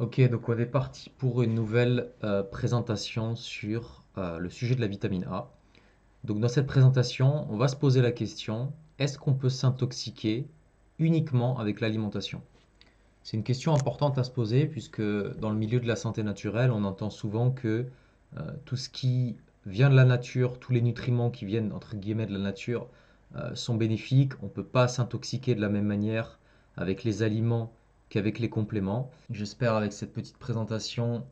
Ok, donc on est parti pour une nouvelle présentation sur le sujet de la vitamine A. Donc dans cette présentation, on va se poser la question, est-ce qu'on peut s'intoxiquer uniquement avec l'alimentation? C'est une question importante à se poser puisque dans le milieu de la santé naturelle, on entend souvent que tout ce qui vient de la nature, tous les nutriments qui viennent entre guillemets de la nature sont bénéfiques. On ne peut pas s'intoxiquer de la même manière avec les aliments qu'avec les compléments. J'espère avec cette petite présentation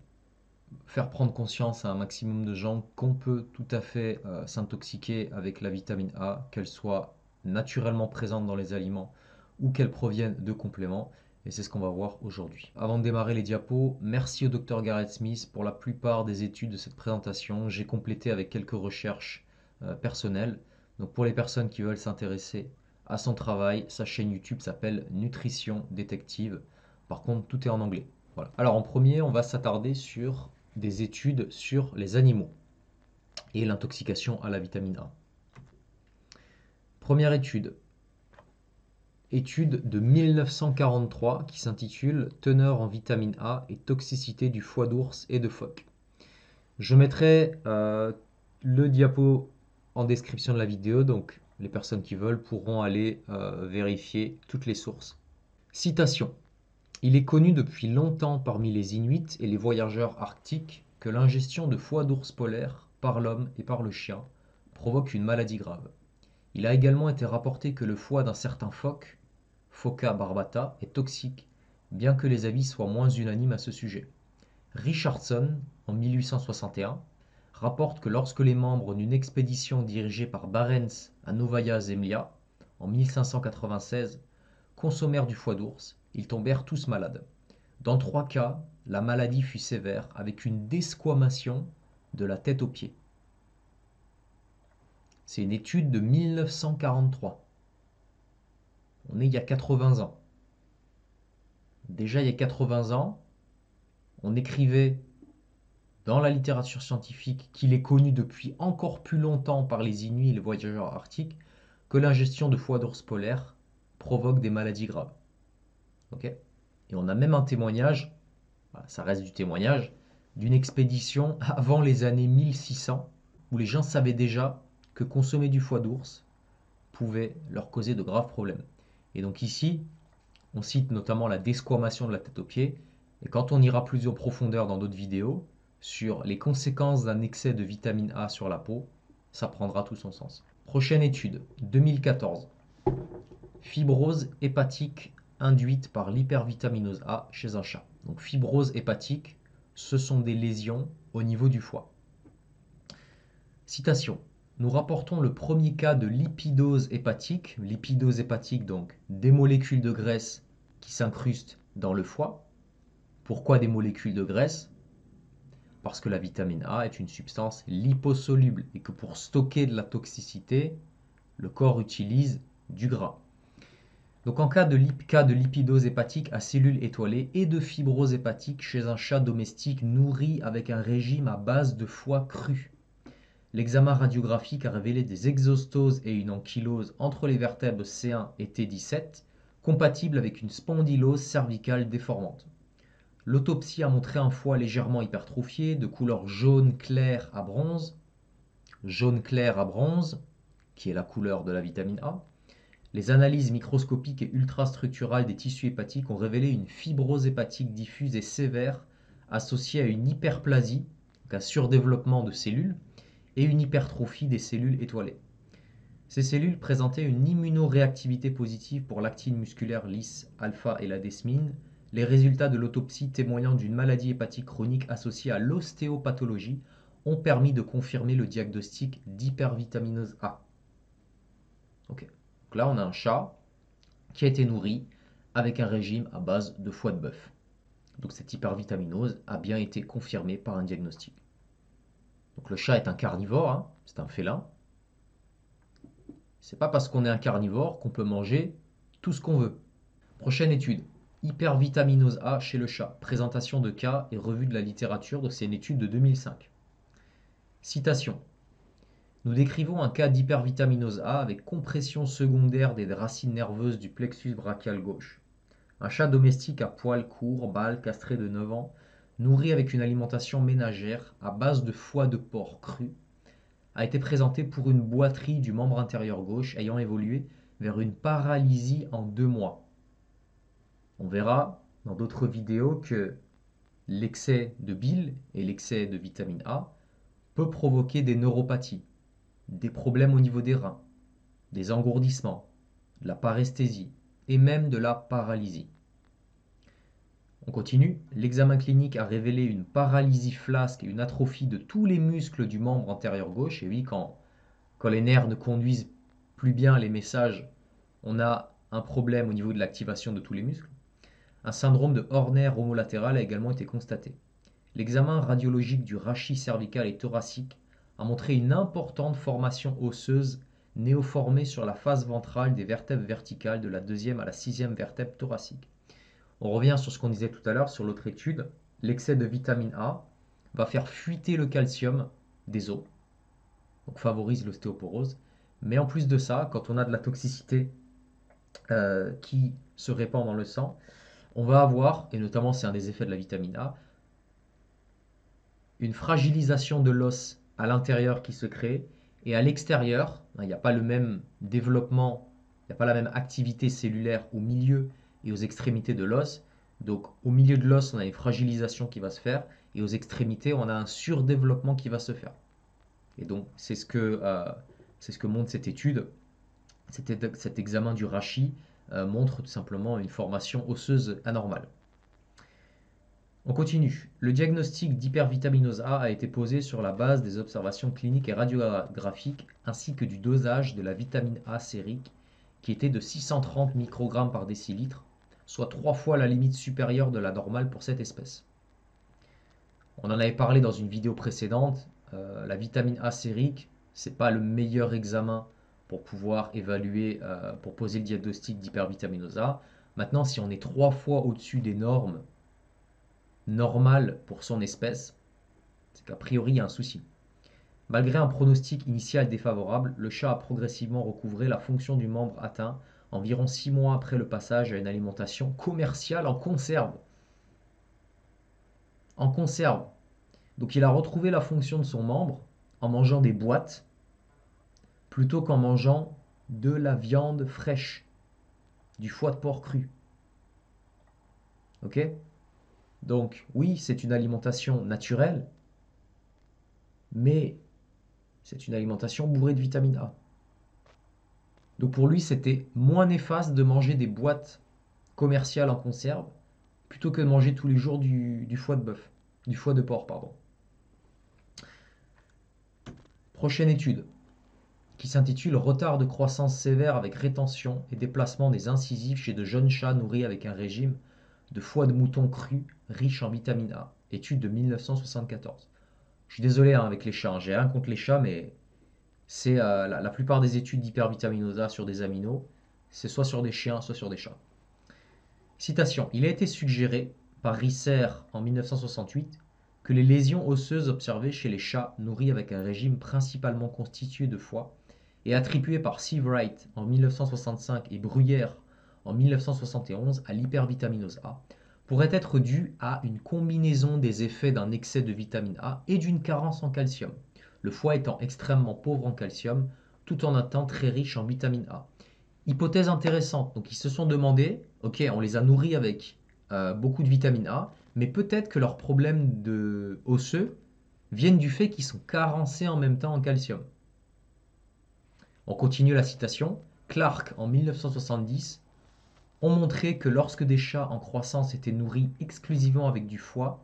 faire prendre conscience à un maximum de gens qu'on peut tout à fait s'intoxiquer avec la vitamine A, qu'elle soit naturellement présente dans les aliments ou qu'elle provienne de compléments. Et c'est ce qu'on va voir aujourd'hui. Avant de démarrer les diapos, merci au Dr Gareth Smith pour la plupart des études de cette présentation. J'ai complété avec quelques recherches personnelles. Donc pour les personnes qui veulent s'intéresser à son travail, sa chaîne YouTube s'appelle Nutrition Détective. Par contre, tout est en anglais. Voilà. Alors en premier, on va s'attarder sur des études sur les animaux et l'intoxication à la vitamine A. Première étude, étude de 1943 qui s'intitule Teneur en vitamine A et toxicité du foie d'ours et de phoque. Je mettrai le diapo en description de la vidéo, donc les personnes qui veulent pourront aller vérifier toutes les sources. Citation. Il est connu depuis longtemps parmi les Inuits et les voyageurs arctiques que l'ingestion de foie d'ours polaire par l'homme et par le chien provoque une maladie grave. Il a également été rapporté que le foie d'un certain phoque, Phoca barbata, est toxique, bien que les avis soient moins unanimes à ce sujet. Richardson, en 1861, rapporte que lorsque les membres d'une expédition dirigée par Barents à Novaya Zemlya, en 1596, consommèrent du foie d'ours, ils tombèrent tous malades. Dans 3 cas, la maladie fut sévère avec une desquamation de la tête aux pieds. C'est une étude de 1943. On est il y a 80 ans. Déjà il y a 80 ans, on écrivait dans la littérature scientifique qu'il est connu depuis encore plus longtemps par les Inuits et les voyageurs arctiques que l'ingestion de foie d'ours polaire provoque des maladies graves. Okay, et on a même un témoignage, ça reste du témoignage, d'une expédition avant les années 1600 où les gens savaient déjà que consommer du foie d'ours pouvait leur causer de graves problèmes. Et donc ici, on cite notamment la desquamation de la tête aux pieds, et quand on ira plus en profondeur dans d'autres vidéos sur les conséquences d'un excès de vitamine A sur la peau, ça prendra tout son sens. Prochaine étude, 2014. Fibrose hépatique induite par l'hypervitaminose A chez un chat. Donc fibrose hépatique, ce sont des lésions au niveau du foie. Citation. Nous rapportons le premier cas de lipidose hépatique. Lipidose hépatique, donc des molécules de graisse qui s'incrustent dans le foie. Pourquoi des molécules de graisse? Parce que la vitamine A est une substance liposoluble et que pour stocker de la toxicité, le corps utilise du gras. Donc en cas de lipidose hépatique à cellules étoilées et de fibrose hépatique chez un chat domestique nourri avec un régime à base de foie cru, l'examen radiographique a révélé des exostoses et une ankylose entre les vertèbres C1 et T17, compatibles avec une spondylose cervicale déformante. L'autopsie a montré un foie légèrement hypertrophié, de couleur jaune clair à bronze, qui est la couleur de la vitamine A. Les analyses microscopiques et ultrastructurales des tissus hépatiques ont révélé une fibrose hépatique diffuse et sévère associée à une hyperplasie, donc un surdéveloppement de cellules, et une hypertrophie des cellules étoilées. Ces cellules présentaient une immunoréactivité positive pour l'actine musculaire lisse alpha et la desmine, les résultats de l'autopsie témoignant d'une maladie hépatique chronique associée à l'ostéopathologie ont permis de confirmer le diagnostic d'hypervitaminose A. Ok. Donc là, on a un chat qui a été nourri avec un régime à base de foie de bœuf. Donc cette hypervitaminose a bien été confirmée par un diagnostic. Donc le chat est un carnivore, hein, c'est un félin. C'est pas parce qu'on est un carnivore qu'on peut manger tout ce qu'on veut. Prochaine étude. Hypervitaminose A chez le chat. Présentation de cas et revue de la littérature. Donc c'est une étude de 2005. Citation. Nous décrivons un cas d'hypervitaminose A avec compression secondaire des racines nerveuses du plexus brachial gauche. Un chat domestique à poils courts, mâle, castré de 9 ans, nourri avec une alimentation ménagère à base de foie de porc cru, a été présenté pour une boiterie du membre inférieur gauche ayant évolué vers une paralysie en 2 mois. On verra dans d'autres vidéos que l'excès de bile et l'excès de vitamine A peut provoquer des neuropathies, des problèmes au niveau des reins, des engourdissements, de la paresthésie et même de la paralysie. On continue. L'examen clinique a révélé une paralysie flasque et une atrophie de tous les muscles du membre antérieur gauche. Et oui, quand les nerfs ne conduisent plus bien les messages, on a un problème au niveau de l'activation de tous les muscles. Un syndrome de Horner homolatéral a également été constaté. L'examen radiologique du rachis cervical et thoracique a montré une importante formation osseuse néoformée sur la face ventrale des vertèbres verticales de la deuxième à la sixième vertèbre thoracique. On revient sur ce qu'on disait tout à l'heure sur l'autre étude. L'excès de vitamine A va faire fuiter le calcium des os, donc favorise l'ostéoporose. Mais en plus de ça, quand on a de la toxicité qui se répand dans le sang, on va avoir, et notamment c'est un des effets de la vitamine A, une fragilisation de l'os à l'intérieur qui se crée, et à l'extérieur, il n'y a pas le même développement, il n'y a pas la même activité cellulaire au milieu et aux extrémités de l'os. Donc au milieu de l'os, on a une fragilisation qui va se faire, et aux extrémités, on a un surdéveloppement qui va se faire. Et donc c'est ce que montre cette étude. Cet examen du rachis montre tout simplement une formation osseuse anormale. On continue. Le diagnostic d'hypervitaminose A a été posé sur la base des observations cliniques et radiographiques ainsi que du dosage de la vitamine A sérique qui était de 630 microgrammes par décilitre, soit 3 fois la limite supérieure de la normale pour cette espèce. On en avait parlé dans une vidéo précédente. La vitamine A sérique, c'est pas le meilleur examen pour pouvoir évaluer, pour poser le diagnostic d'hypervitaminose A. Maintenant, si on est 3 fois au-dessus des normes normales pour son espèce, c'est qu'a priori il y a un souci. Malgré un pronostic initial défavorable, le chat a progressivement recouvré la fonction du membre atteint environ 6 mois après le passage à une alimentation commerciale en conserve. En conserve. Donc il a retrouvé la fonction de son membre en mangeant des boîtes plutôt qu'en mangeant de la viande fraîche, du foie de porc cru. Ok? Donc oui, c'est une alimentation naturelle, mais c'est une alimentation bourrée de vitamine A. Donc pour lui, c'était moins néfaste de manger des boîtes commerciales en conserve plutôt que de manger tous les jours du foie de bœuf, du foie de porc, pardon. Prochaine étude qui s'intitule Retard de croissance sévère avec rétention et déplacement des incisives chez de jeunes chats nourris avec un régime de foie de mouton cru riche en vitamine A. Étude de 1974. Je suis désolé avec les chats, j'ai rien contre les chats, mais c'est la plupart des études d'hypervitaminose A sur des aminos, c'est soit sur des chiens, soit sur des chats. Citation. Il a été suggéré par Risser en 1968 que les lésions osseuses observées chez les chats nourris avec un régime principalement constitué de foie et attribuées par Seavright en 1965 et Bruyère en 1971 à l'hypervitaminose A pourraient être dues à une combinaison des effets d'un excès de vitamine A et d'une carence en calcium, le foie étant extrêmement pauvre en calcium tout en étant très riche en vitamine A. Hypothèse intéressante. Donc ils se sont demandé, ok, on les a nourris avec beaucoup de vitamine A, mais peut-être que leurs problèmes de osseux viennent du fait qu'ils sont carencés en même temps en calcium. On continue la citation. Clark, en 1970, ont montré que lorsque des chats en croissance étaient nourris exclusivement avec du foie,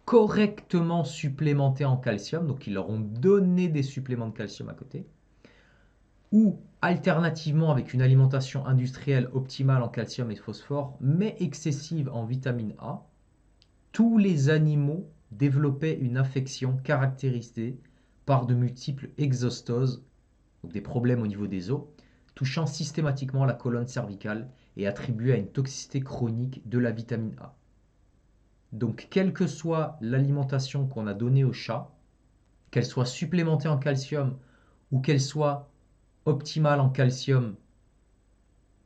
correctement supplémentés en calcium, donc ils leur ont donné des suppléments de calcium à côté, ou alternativement avec une alimentation industrielle optimale en calcium et phosphore, mais excessive en vitamine A, tous les animaux développaient une affection caractérisée par de multiples exostoses, donc des problèmes au niveau des os, touchant systématiquement la colonne cervicale et attribués à une toxicité chronique de la vitamine A. Donc, quelle que soit l'alimentation qu'on a donnée au chat, qu'elle soit supplémentée en calcium ou qu'elle soit optimale en calcium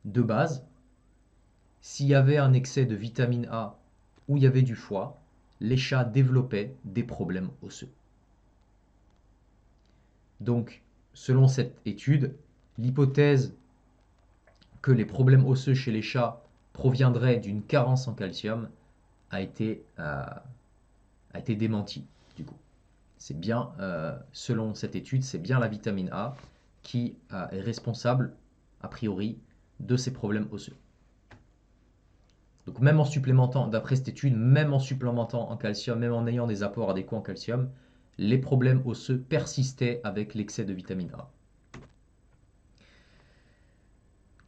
de base, s'il y avait un excès de vitamine A où il y avait du foie, les chats développaient des problèmes osseux. Donc, selon cette étude, l'hypothèse que les problèmes osseux chez les chats proviendraient d'une carence en calcium a été démentie, du coup. C'est bien, selon cette étude, c'est bien la vitamine A qui est responsable, a priori, de ces problèmes osseux. Donc même en supplémentant, d'après cette étude, même en supplémentant en calcium, même en ayant des apports adéquats en calcium, les problèmes osseux persistaient avec l'excès de vitamine A.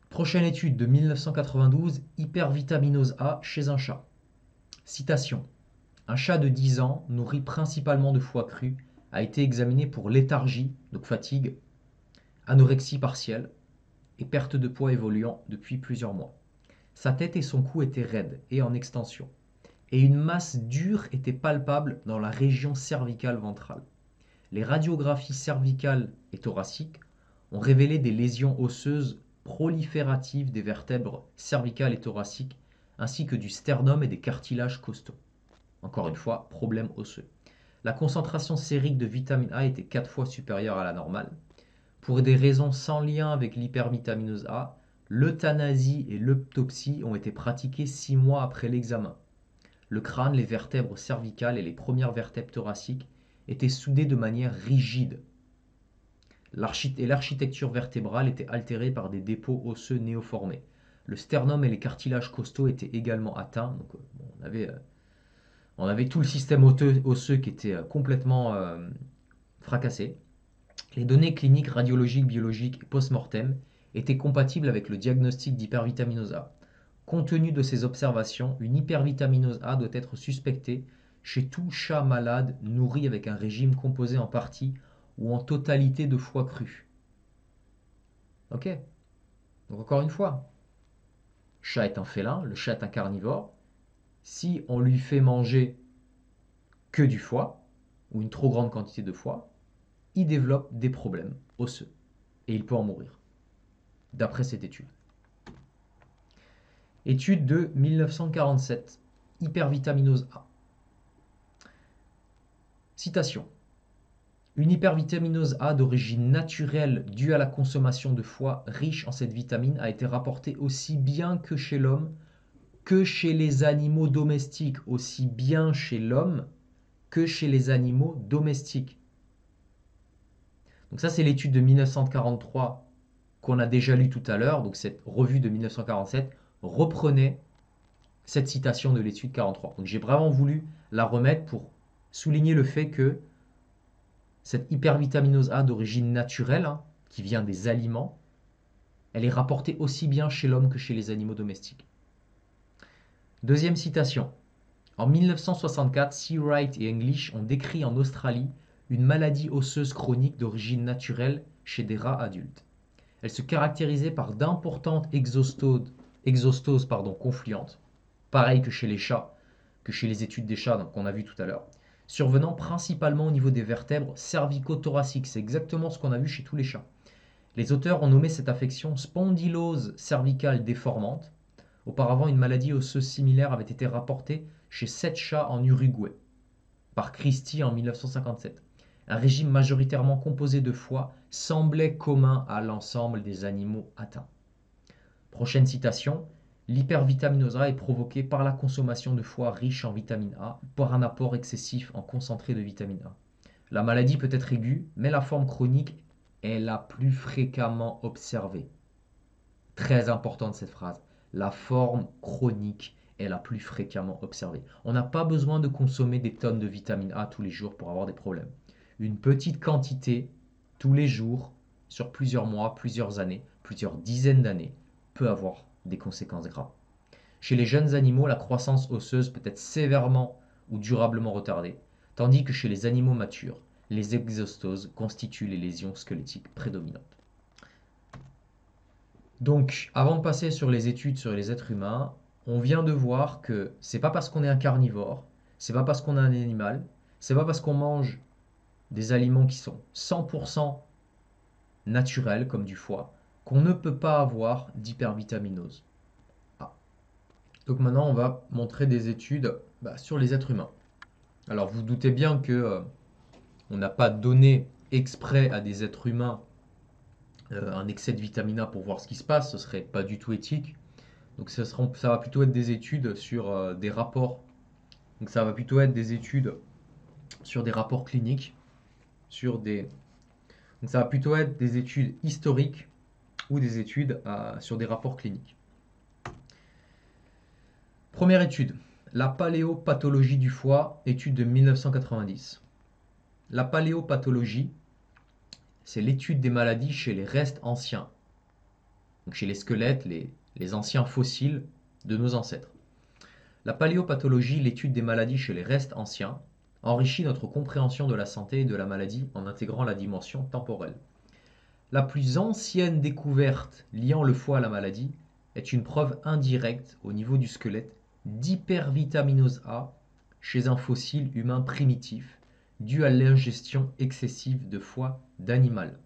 Prochaine étude de 1992, hypervitaminose A chez un chat. Citation. Un chat de 10 ans, nourri principalement de foie cru, a été examiné pour léthargie, donc fatigue, anorexie partielle et perte de poids évoluant depuis plusieurs mois. Sa tête et son cou étaient raides et en extension, et une masse dure était palpable dans la région cervicale ventrale. Les radiographies cervicales et thoraciques ont révélé des lésions osseuses prolifératives des vertèbres cervicales et thoraciques, ainsi que du sternum et des cartilages costaux. Encore une fois, problème osseux. La concentration sérique de vitamine A était 4 fois supérieure à la normale. Pour des raisons sans lien avec l'hypervitaminose A, l'euthanasie et l'autopsie ont été pratiquées 6 mois après l'examen. Le crâne, les vertèbres cervicales et les premières vertèbres thoraciques étaient soudés de manière rigide. Et l'architecture vertébrale était altérée par des dépôts osseux néoformés. Le sternum et les cartilages costaux étaient également atteints. Donc, on avait tout le système osseux qui était complètement fracassé. Les données cliniques, radiologiques, biologiques et post-mortem étaient compatibles avec le diagnostic d'hypervitaminose A. Compte tenu de ces observations, une hypervitaminose A doit être suspectée chez tout chat malade nourri avec un régime composé en partie ou en totalité de foie cru. Ok. Donc encore une fois, le chat est un félin, le chat est un carnivore. Si on lui fait manger que du foie, ou une trop grande quantité de foie, il développe des problèmes osseux. Et il peut en mourir. D'après cette étude. Étude de 1947. Hypervitaminose A. Citation. Une hypervitaminose A d'origine naturelle due à la consommation de foie riche en cette vitamine a été rapportée aussi bien que chez l'homme que chez les animaux domestiques, aussi bien chez l'homme que chez les animaux domestiques. Donc ça, c'est l'étude de 1943 qu'on a déjà lu tout à l'heure. Donc cette revue de 1947 reprenait cette citation de l'étude 43. Donc j'ai vraiment voulu la remettre pour souligner le fait que cette hypervitaminose A d'origine naturelle, qui vient des aliments, elle est rapportée aussi bien chez l'homme que chez les animaux domestiques. Deuxième citation. En 1964, Seawright et English ont décrit en Australie une maladie osseuse chronique d'origine naturelle chez des rats adultes. Elle se caractérisait par d'importantes exostoses confluentes, pareil que chez les chats, que chez les études des chats qu'on a vu tout à l'heure, survenant principalement au niveau des vertèbres cervico-thoraciques. C'est exactement ce qu'on a vu chez tous les chats. Les auteurs ont nommé cette affection spondylose cervicale déformante. Auparavant, une maladie osseuse similaire avait été rapportée chez 7 chats en Uruguay, par Christie en 1957. Un régime majoritairement composé de foie semblait commun à l'ensemble des animaux atteints. Prochaine citation. L'hypervitaminose A est provoquée par la consommation de foie riche en vitamine A, par un apport excessif en concentré de vitamine A. La maladie peut être aiguë, mais la forme chronique est la plus fréquemment observée. Très importante cette phrase. La forme chronique est la plus fréquemment observée. On n'a pas besoin de consommer des tonnes de vitamine A tous les jours pour avoir des problèmes. Une petite quantité tous les jours, sur plusieurs mois, plusieurs années, plusieurs dizaines d'années, peut avoir des conséquences graves. Chez les jeunes animaux, la croissance osseuse peut être sévèrement ou durablement retardée, tandis que chez les animaux matures, les exostoses constituent les lésions squelettiques prédominantes. Donc, avant de passer sur les études sur les êtres humains, on vient de voir que c'est pas parce qu'on est un carnivore, c'est pas parce qu'on est un animal, c'est pas parce qu'on mange des aliments qui sont 100% naturels comme du foie qu'on ne peut pas avoir d'hypervitaminose. Ah. Donc maintenant, on va montrer des études sur les êtres humains. Alors vous doutez bien que on n'a pas donné exprès à des êtres humains un excès de vitamine A pour voir ce qui se passe, ce serait pas du tout éthique. Donc ça va plutôt être des études sur des rapports. Donc ça va plutôt être des études sur des rapports cliniques, donc ça va plutôt être des études historiques ou des études sur des rapports cliniques. Première étude, la paléopathologie du foie, étude de 1990. La paléopathologie, c'est l'étude des maladies chez les restes anciens, donc chez les squelettes, les anciens fossiles de nos ancêtres. La paléopathologie, l'étude des maladies chez les restes anciens, enrichit notre compréhension de la santé et de la maladie en intégrant la dimension temporelle. La plus ancienne découverte liant le foie à la maladie est une preuve indirecte au niveau du squelette d'hypervitaminose A chez un fossile humain primitif dû à l'ingestion excessive de foie d'animal.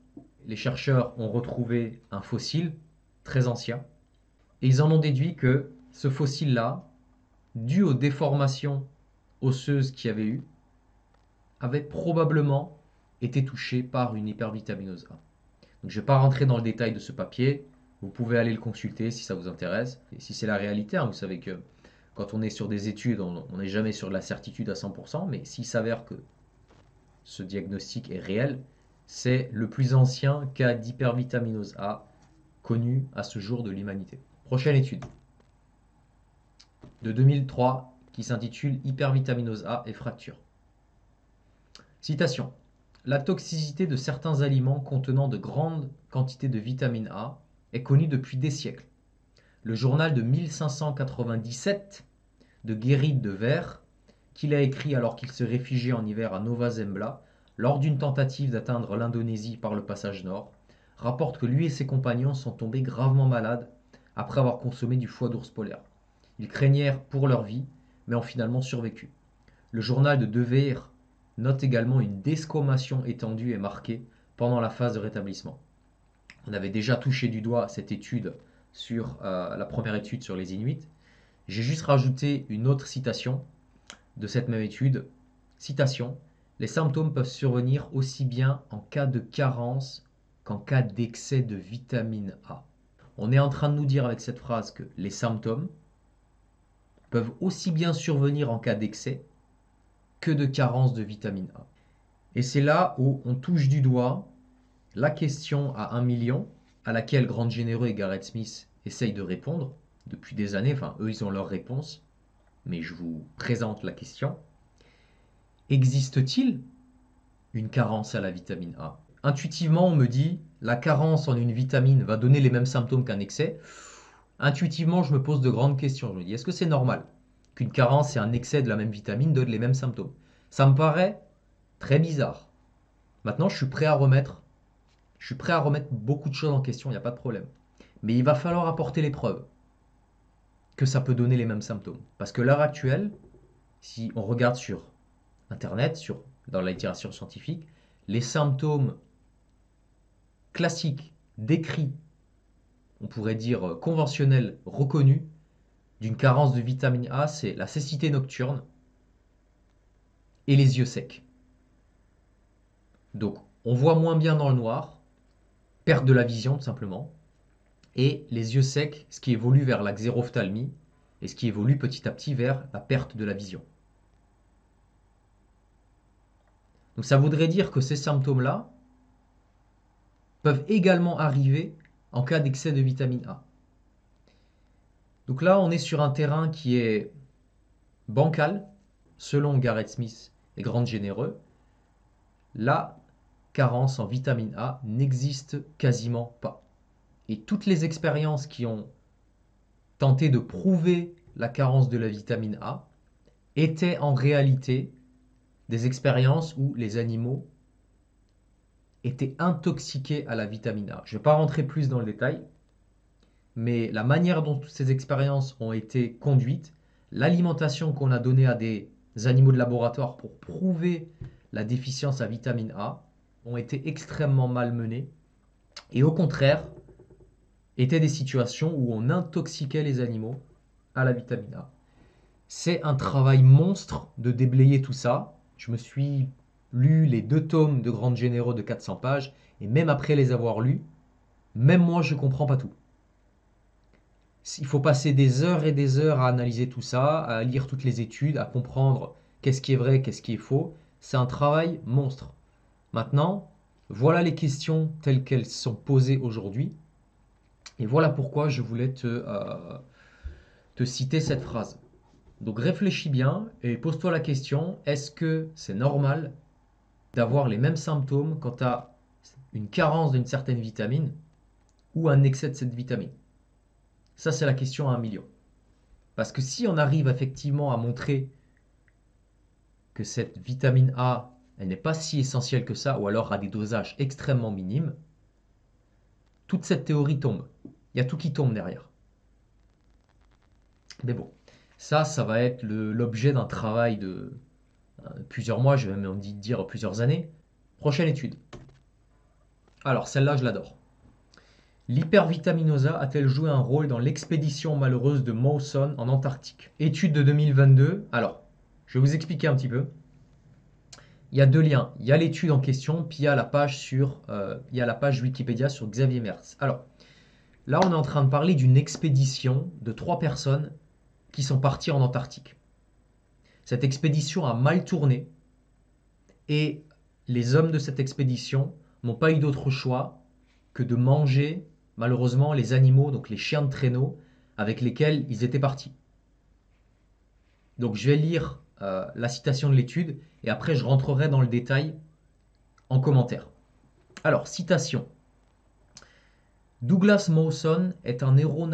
Les chercheurs ont retrouvé un fossile très ancien et ils en ont déduit que ce fossile-là, dû aux déformations osseuses qu'il y avait eu, avait probablement été touché par une hypervitaminose A. Donc, je ne vais pas rentrer dans le détail de ce papier, vous pouvez aller le consulter si ça vous intéresse. Et si c'est la réalité, vous savez que quand on est sur des études, on n'est jamais sur de la certitude à 100%, mais s'il s'avère que ce diagnostic est réel, c'est le plus ancien cas d'hypervitaminose A connu à ce jour de l'humanité. Prochaine étude de 2003 qui s'intitule Hypervitaminose A et fracture. Citation. La toxicité de certains aliments contenant de grandes quantités de vitamine A est connue depuis des siècles. Le journal de 1597 de Guérid de Ver, qu'il a écrit alors qu'il se réfugiait en hiver à Nova Zembla, lors d'une tentative d'atteindre l'Indonésie par le passage nord, rapporte que lui et ses compagnons sont tombés gravement malades après avoir consommé du foie d'ours polaire. Ils craignèrent pour leur vie, mais ont finalement survécu. Le journal de De Veer note également une desquamation étendue et marquée pendant la phase de rétablissement. On avait déjà touché du doigt cette étude sur la première étude sur les Inuits. J'ai juste rajouté une autre citation de cette même étude. Citation. Les symptômes peuvent survenir aussi bien en cas de carence qu'en cas d'excès de vitamine A. On est en train de nous dire avec cette phrase que les symptômes peuvent aussi bien survenir en cas d'excès que de carence de vitamine A. Et c'est là où on touche du doigt la question à 1 million, à laquelle Grant Généreux et Garrett Smith essayent de répondre depuis des années, enfin eux ils ont leur réponse, mais je vous présente la question. Existe-t-il une carence à la vitamine A? Intuitivement on me dit, la carence en une vitamine va donner les mêmes symptômes qu'un excès. Intuitivement je me pose de grandes questions, je me dis, est-ce que c'est normal qu'une carence et un excès de la même vitamine donnent les mêmes symptômes? Ça me paraît très bizarre. Maintenant, je suis prêt à remettre beaucoup de choses en question, il n'y a pas de problème. Mais il va falloir apporter les preuves que ça peut donner les mêmes symptômes. Parce que l'heure actuelle, si on regarde sur Internet, dans la littérature scientifique, les symptômes classiques, décrits, on pourrait dire conventionnels, reconnus, d'une carence de vitamine A, c'est la cécité nocturne et les yeux secs. Donc, on voit moins bien dans le noir, perte de la vision tout simplement, et les yeux secs, ce qui évolue vers la xérophthalmie, et ce qui évolue petit à petit vers la perte de la vision. Donc ça voudrait dire que ces symptômes-là peuvent également arriver en cas d'excès de vitamine A. Donc là, on est sur un terrain qui est bancal, selon Garrett Smith et Grant Généreux. La carence en vitamine A n'existe quasiment pas. Et toutes les expériences qui ont tenté de prouver la carence de la vitamine A étaient en réalité des expériences où les animaux étaient intoxiqués à la vitamine A. Je ne vais pas rentrer plus dans le détail, mais la manière dont toutes ces expériences ont été conduites, l'alimentation qu'on a donnée à des animaux de laboratoire pour prouver la déficience à vitamine A, ont été extrêmement mal menées et au contraire étaient des situations où on intoxiquait les animaux à la vitamine A. C'est un travail monstre de déblayer tout ça. Je me suis lu les 2 tomes de Grandes Généraux de 400 pages, et même après les avoir lus, même moi je comprends pas tout. Il faut passer des heures et des heures à analyser tout ça, à lire toutes les études, à comprendre qu'est-ce qui est vrai, qu'est-ce qui est faux. C'est un travail monstre. Maintenant, voilà les questions telles qu'elles sont posées aujourd'hui. Et voilà pourquoi je voulais te citer cette phrase. Donc réfléchis bien et pose-toi la question, est-ce que c'est normal d'avoir les mêmes symptômes quand tu as une carence d'une certaine vitamine ou un excès de cette vitamine? Ça, c'est la question à 1 million. Parce que si on arrive effectivement à montrer que cette vitamine A, elle n'est pas si essentielle que ça, ou alors à des dosages extrêmement minimes, toute cette théorie tombe. Il y a tout qui tombe derrière. Mais bon, ça va être l'objet d'un travail de plusieurs mois, je vais même dire plusieurs années. Prochaine étude. Alors, celle-là, je l'adore. L'hypervitaminosa a-t-elle joué un rôle dans l'expédition malheureuse de Mawson en Antarctique? Étude de 2022. Alors, je vais vous expliquer un petit peu. Il y a 2 liens. Il y a l'étude en question, puis il y a la page Wikipédia sur Xavier Mertz. Alors, là, on est en train de parler d'une expédition de 3 personnes qui sont parties en Antarctique. Cette expédition a mal tourné et les hommes de cette expédition n'ont pas eu d'autre choix que de manger, malheureusement, les animaux, donc les chiens de traîneau avec lesquels ils étaient partis. Donc, je vais lire la citation de l'étude et après, je rentrerai dans le détail en commentaire. Alors, citation. Douglas Mawson est un héros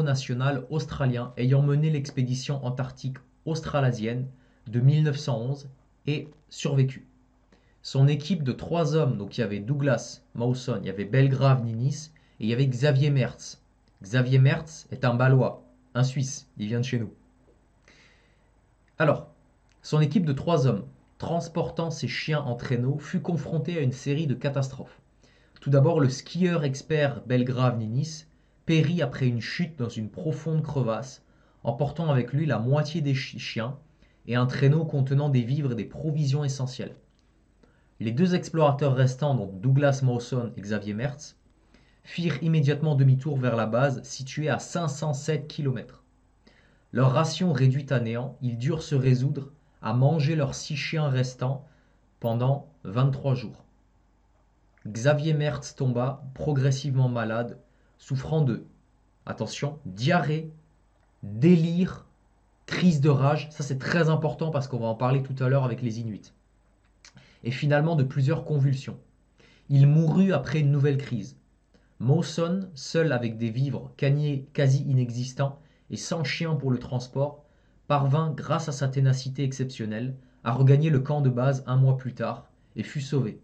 national australien ayant mené l'expédition antarctique australasienne de 1911 et survécu. Son équipe de 3 hommes, donc il y avait Douglas Mawson, il y avait Belgrave Ninis et il y avait Xavier Mertz. Xavier Mertz est un Balois, un Suisse, il vient de chez nous. Alors, son équipe de 3 hommes, transportant ses chiens en traîneau, fut confrontée à une série de catastrophes. Tout d'abord, le skieur expert Belgrave Ninis périt après une chute dans une profonde crevasse, emportant avec lui la moitié des chiens et un traîneau contenant des vivres et des provisions essentielles. Les 2 explorateurs restants, donc Douglas Mawson et Xavier Mertz, firent immédiatement demi-tour vers la base située à 507 km. Leur ration réduite à néant, ils durent se résoudre à manger leurs 6 chiens restants pendant 23 jours. Xavier Mertz tomba progressivement malade, souffrant de, attention, diarrhée, délire, crise de rage, ça c'est très important parce qu'on va en parler tout à l'heure avec les Inuits, et finalement de plusieurs convulsions. Il mourut après une nouvelle crise. Mawson, seul avec des vivres quasi inexistants et sans chien pour le transport, parvint, grâce à sa ténacité exceptionnelle, à regagner le camp de base 1 mois plus tard et fut sauvé.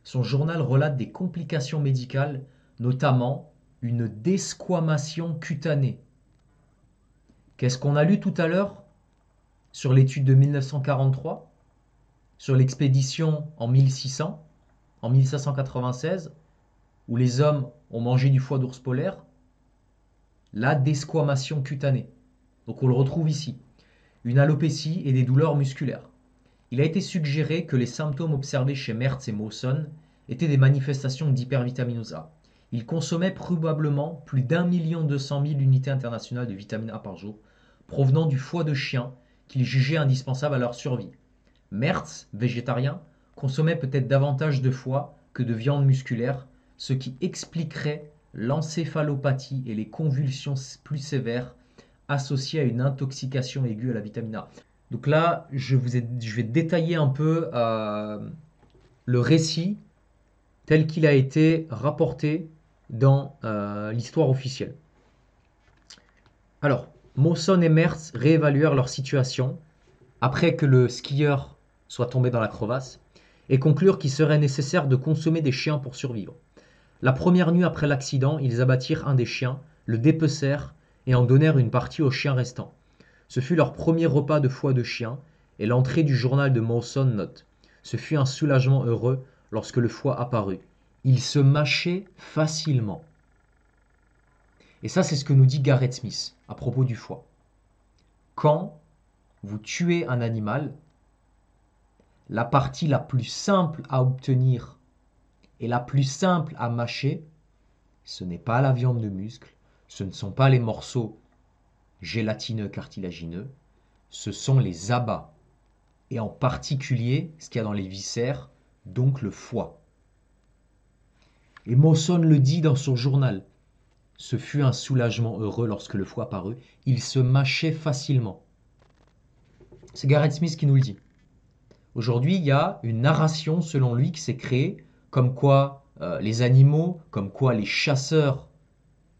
Son journal relate des complications médicales, notamment une desquamation cutanée. Qu'est-ce qu'on a lu tout à l'heure sur l'étude de 1943, sur l'expédition en 1600, en 1596, où les hommes ont mangé du foie d'ours polaire? La desquamation cutanée. Donc on le retrouve ici. Une alopécie et des douleurs musculaires. Il a été suggéré que les symptômes observés chez Mertz et Mawson étaient des manifestations d'hypervitaminosa A. Ils consommaient probablement plus d'1,2 million unités internationales de vitamine A par jour, provenant du foie de chien qu'ils jugeaient indispensable à leur survie. Mertz, végétarien, consommait peut-être davantage de foie que de viande musculaire, ce qui expliquerait l'encéphalopathie et les convulsions plus sévères associées à une intoxication aiguë à la vitamine A. Donc là, je vais détailler un peu le récit tel qu'il a été rapporté dans l'histoire officielle. Alors, Mawson et Mertz réévaluèrent leur situation après que le skieur soit tombé dans la crevasse et conclurent qu'il serait nécessaire de consommer des chiens pour survivre. La première nuit après l'accident, ils abattirent un des chiens, le dépecèrent et en donnèrent une partie aux chiens restants. Ce fut leur premier repas de foie de chien, et l'entrée du journal de Mawson note: ce fut un soulagement heureux lorsque le foie apparut. Il se mâchait facilement. Et ça, c'est ce que nous dit Gareth Smith à propos du foie. Quand vous tuez un animal, la partie la plus simple à obtenir et la plus simple à mâcher, ce n'est pas la viande de muscle, ce ne sont pas les morceaux gélatineux cartilagineux, ce sont les abats, et en particulier ce qu'il y a dans les viscères, donc le foie. Et Mawson le dit dans son journal. Ce fut un soulagement heureux lorsque le foie parut. Il se mâchait facilement. C'est Gareth Smith qui nous le dit. Aujourd'hui, il y a une narration selon lui qui s'est créée, comme quoi les animaux, comme quoi les chasseurs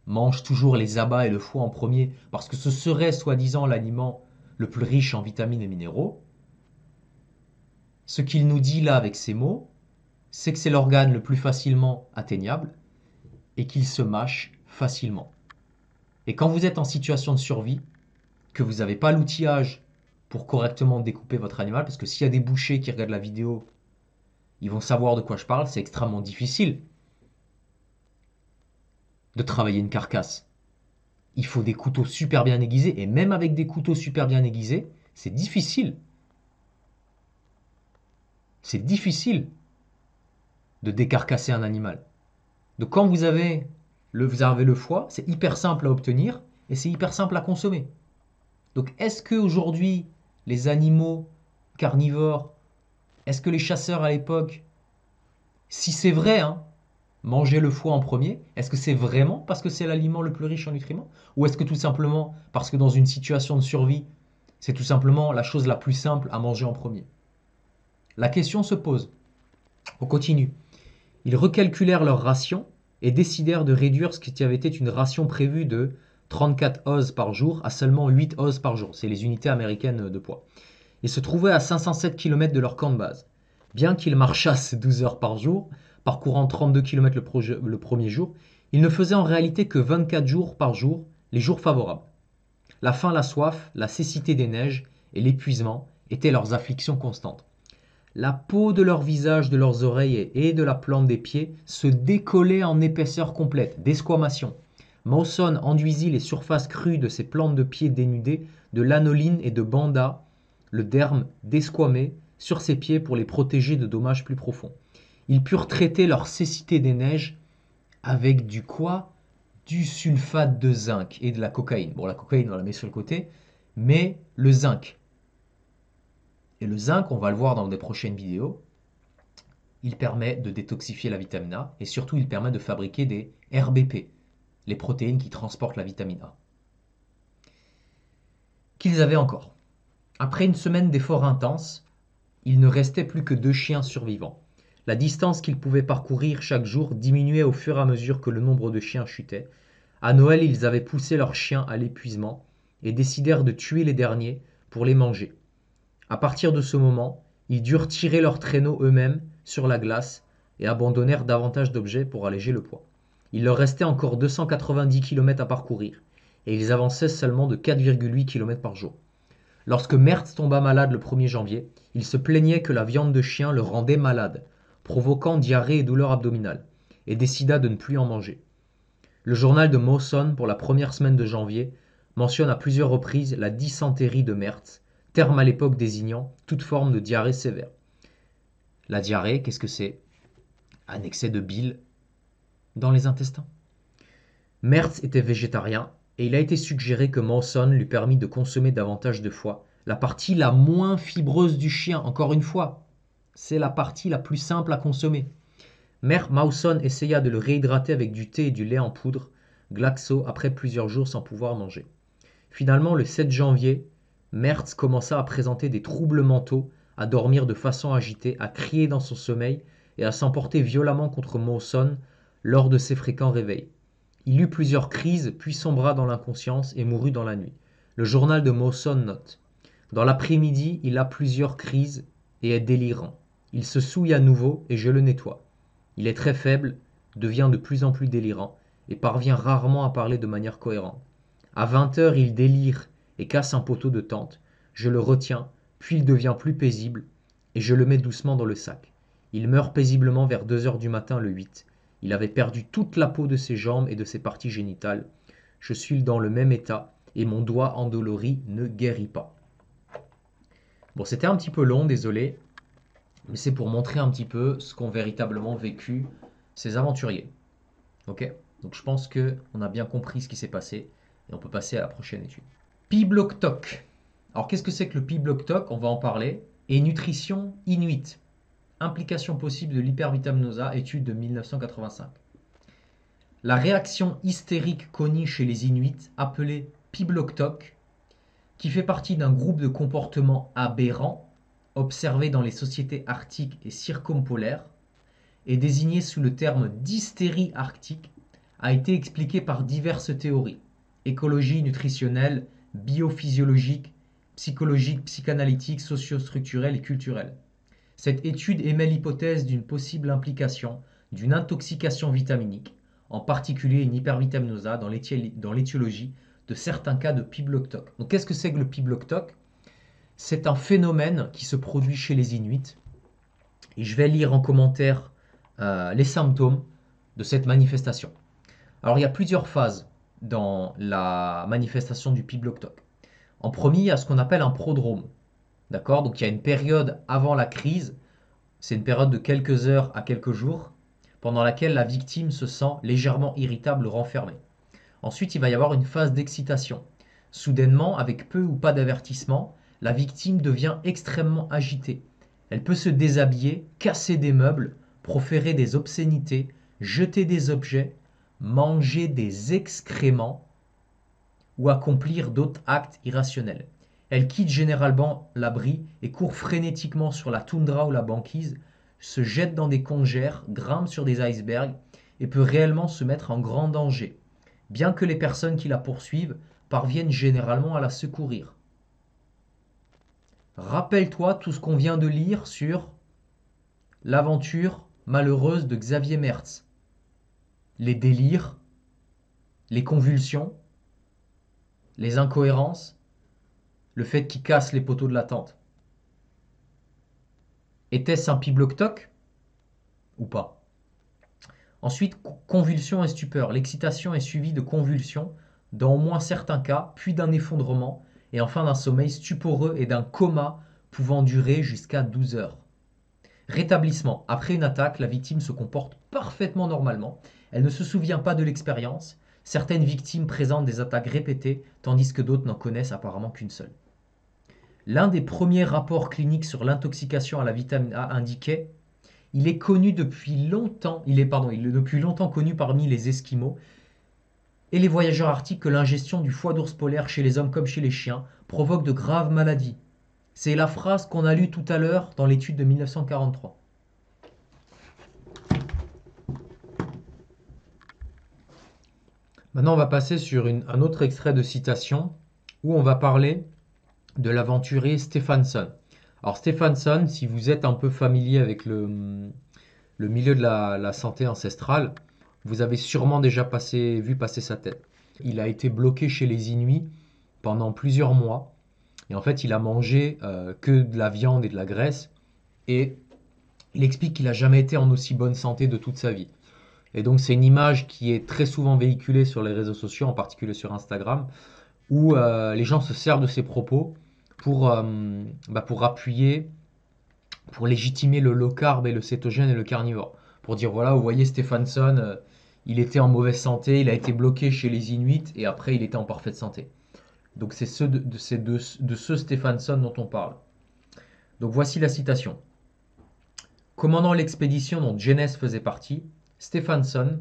mangent toujours les abats et le foie en premier, parce que ce serait soi-disant l'aliment le plus riche en vitamines et minéraux. Ce qu'il nous dit là avec ces mots, c'est que c'est l'organe le plus facilement atteignable et qu'il se mâche facilement. Et quand vous êtes en situation de survie, que vous n'avez pas l'outillage pour correctement découper votre animal, parce que s'il y a des bouchers qui regardent la vidéo, ils vont savoir de quoi je parle, c'est extrêmement difficile de travailler une carcasse. Il faut des couteaux super bien aiguisés, et même avec des couteaux super bien aiguisés, c'est difficile. C'est difficile de décarcasser un animal. Donc quand vous avez le foie, c'est hyper simple à obtenir et c'est hyper simple à consommer. Donc est-ce qu'aujourd'hui, les animaux carnivores, est-ce que les chasseurs à l'époque, si c'est vrai, hein, mangeaient le foie en premier, est-ce que c'est vraiment parce que c'est l'aliment le plus riche en nutriments? Ou est-ce que tout simplement parce que dans une situation de survie, c'est tout simplement la chose la plus simple à manger en premier? La question se pose. On continue. Ils recalculèrent leur ration et décidèrent de réduire ce qui avait été une ration prévue de 34 oses par jour à seulement 8 oses par jour. C'est les unités américaines de poids. Ils se trouvaient à 507 km de leur camp de base. Bien qu'ils marchassent 12 heures par jour, parcourant 32 km le premier jour, ils ne faisaient en réalité que 24 jours par jour, les jours favorables. La faim, la soif, la cécité des neiges et l'épuisement étaient leurs afflictions constantes. La peau de leur visage, de leurs oreilles et de la plante des pieds se décollait en épaisseur complète, d'esquamation. Mawson enduisit les surfaces crues de ses plantes de pieds dénudées de lanoline et de banda, le derme desquamé, sur ses pieds pour les protéger de dommages plus profonds. Ils purent traiter leur cécité des neiges avec du quoi? Du sulfate de zinc et de la cocaïne. Bon, la cocaïne, on la met sur le côté, mais le zinc. Et le zinc, on va le voir dans des prochaines vidéos, il permet de détoxifier la vitamine A et surtout il permet de fabriquer des RBP, les protéines qui transportent la vitamine A. Qu'ils avaient encore. Après une semaine d'efforts intenses, il ne restait plus que 2 chiens survivants. La distance qu'ils pouvaient parcourir chaque jour diminuait au fur et à mesure que le nombre de chiens chutait. À Noël, ils avaient poussé leurs chiens à l'épuisement et décidèrent de tuer les derniers pour les manger. À partir de ce moment, ils durent tirer leurs traîneaux eux-mêmes sur la glace et abandonnèrent davantage d'objets pour alléger le poids. Il leur restait encore 290 km à parcourir et ils avançaient seulement de 4,8 km par jour. Lorsque Mertz tomba malade le 1er janvier, il se plaignait que la viande de chien le rendait malade, provoquant diarrhée et douleurs abdominales, et décida de ne plus en manger. Le journal de Mawson, pour la première semaine de janvier, mentionne à plusieurs reprises la dysentérie de Mertz, terme à l'époque désignant toute forme de diarrhée sévère. La diarrhée, qu'est-ce que c'est? Un excès de bile dans les intestins. Mertz était végétarien et il a été suggéré que Mawson lui permit de consommer davantage de foie, la partie la moins fibreuse du chien, encore une fois. C'est la partie la plus simple à consommer. Mawson essaya de le réhydrater avec du thé et du lait en poudre, glaxo, après plusieurs jours sans pouvoir manger. Finalement, le 7 janvier, Mertz commença à présenter des troubles mentaux, à dormir de façon agitée, à crier dans son sommeil et à s'emporter violemment contre Mawson lors de ses fréquents réveils. Il eut plusieurs crises, puis sombra dans l'inconscience et mourut dans la nuit. Le journal de Mawson note: dans l'après-midi, il a plusieurs crises et est délirant. Il se souille à nouveau et je le nettoie. Il est très faible, devient de plus en plus délirant et parvient rarement à parler de manière cohérente. À 20 heures, il délire et casse un poteau de tente. Je le retiens, puis il devient plus paisible et je le mets doucement dans le sac. Il meurt paisiblement vers 2 heures du matin le 8. Il avait perdu toute la peau de ses jambes et de ses parties génitales. je suis dans le même état et mon doigt endolori ne guérit pas. Bon, c'était un petit peu long, désolé, mais c'est pour montrer un petit peu ce qu'ont véritablement vécu ces aventuriers. Ok? Donc je pense qu'on a bien compris ce qui s'est passé et on peut passer à la prochaine étude. Pi bloc toc. Alors qu'est-ce que c'est que le pi bloc toc? On va en parler. Et nutrition inuite. Implication possible de l'hypervitaminosa, étude de 1985. La réaction hystérique connue chez les Inuits, appelée pi bloc toc, qui fait partie d'un groupe de comportements aberrants observés dans les sociétés arctiques et circumpolaires, est désignée sous le terme d'hystérie arctique, a été expliquée par diverses théories, écologie nutritionnelle, biophysiologique, psychologique, psychanalytique, socio-structurelle et culturelle. Cette étude émet l'hypothèse d'une possible implication d'une intoxication vitaminique, en particulier une hypervitaminosa dans l'étiologie de certains cas de pi bloc toc. Donc qu'est-ce que c'est que le pi bloc toc? C'est un phénomène qui se produit chez les Inuits. Et je vais lire en commentaire les symptômes de cette manifestation. Alors il y a plusieurs phases dans la manifestation du pi bloc toc. En premier, il y a ce qu'on appelle un prodrome. D'accord? Donc il y a une période avant la crise, c'est une période de quelques heures à quelques jours, pendant laquelle la victime se sent légèrement irritable, renfermée. Ensuite, il va y avoir une phase d'excitation. Soudainement, avec peu ou pas d'avertissement, la victime devient extrêmement agitée. Elle peut se déshabiller, casser des meubles, proférer des obscénités, jeter des objets, manger des excréments ou accomplir d'autres actes irrationnels. Elle quitte généralement l'abri et court frénétiquement sur la toundra ou la banquise, se jette dans des congères, grimpe sur des icebergs et peut réellement se mettre en grand danger, bien que les personnes qui la poursuivent parviennent généralement à la secourir. Rappelle-toi tout ce qu'on vient de lire sur l'aventure malheureuse de Xavier Mertz. Les délires, les convulsions, les incohérences, le fait qu'il casse les poteaux de la tente. Était-ce un pi bloc toc ou pas? Ensuite, convulsions et stupeur. L'excitation est suivie de convulsions, dans au moins certains cas, puis d'un effondrement, et enfin d'un sommeil stuporeux et d'un coma pouvant durer jusqu'à 12 heures. Rétablissement. Après une attaque, la victime se comporte parfaitement normalement. Elle ne se souvient pas de l'expérience. Certaines victimes présentent des attaques répétées, tandis que d'autres n'en connaissent apparemment qu'une seule. L'un des premiers rapports cliniques sur l'intoxication à la vitamine A indiquait: il est depuis longtemps connu parmi les Esquimaux et les voyageurs arctiques que l'ingestion du foie d'ours polaire chez les hommes comme chez les chiens provoque de graves maladies. C'est la phrase qu'on a lue tout à l'heure dans l'étude de 1943. Maintenant, on va passer sur un autre extrait de citation où on va parler de l'aventurier Stephenson. Alors Stephenson, si vous êtes un peu familier avec le milieu de la santé ancestrale, vous avez sûrement déjà vu passer sa tête. Il a été bloqué chez les Inuits pendant plusieurs mois. Et en fait, il a mangé que de la viande et de la graisse. Et il explique qu'il n'a jamais été en aussi bonne santé de toute sa vie. Et donc, c'est une image qui est très souvent véhiculée sur les réseaux sociaux, en particulier sur Instagram, où les gens se servent de ses propos pour appuyer, pour légitimer le low carb et le cétogène et le carnivore. Pour dire, voilà, vous voyez Stephenson, il était en mauvaise santé, il a été bloqué chez les Inuits et après il était en parfaite santé. Donc c'est de ce Stephenson dont on parle. Donc voici la citation. Commandant l'expédition dont Jenness faisait partie, Stephenson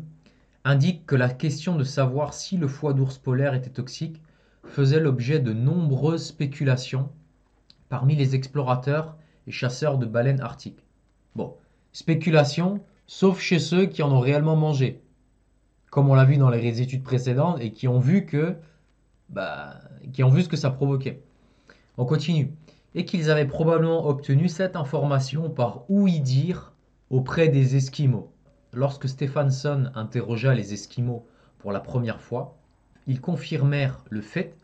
indique que la question de savoir si le foie d'ours polaire était toxique faisait l'objet de nombreuses spéculations parmi les explorateurs et chasseurs de baleines arctiques. Bon, spéculation, sauf chez ceux qui en ont réellement mangé, comme on l'a vu dans les études précédentes et qui ont vu ce que ça provoquait. On continue. Et qu'ils avaient probablement obtenu cette information par ouï-dire auprès des Esquimaux. Lorsque Stephenson interrogea les Esquimaux pour la première fois, ils confirmèrent le fait,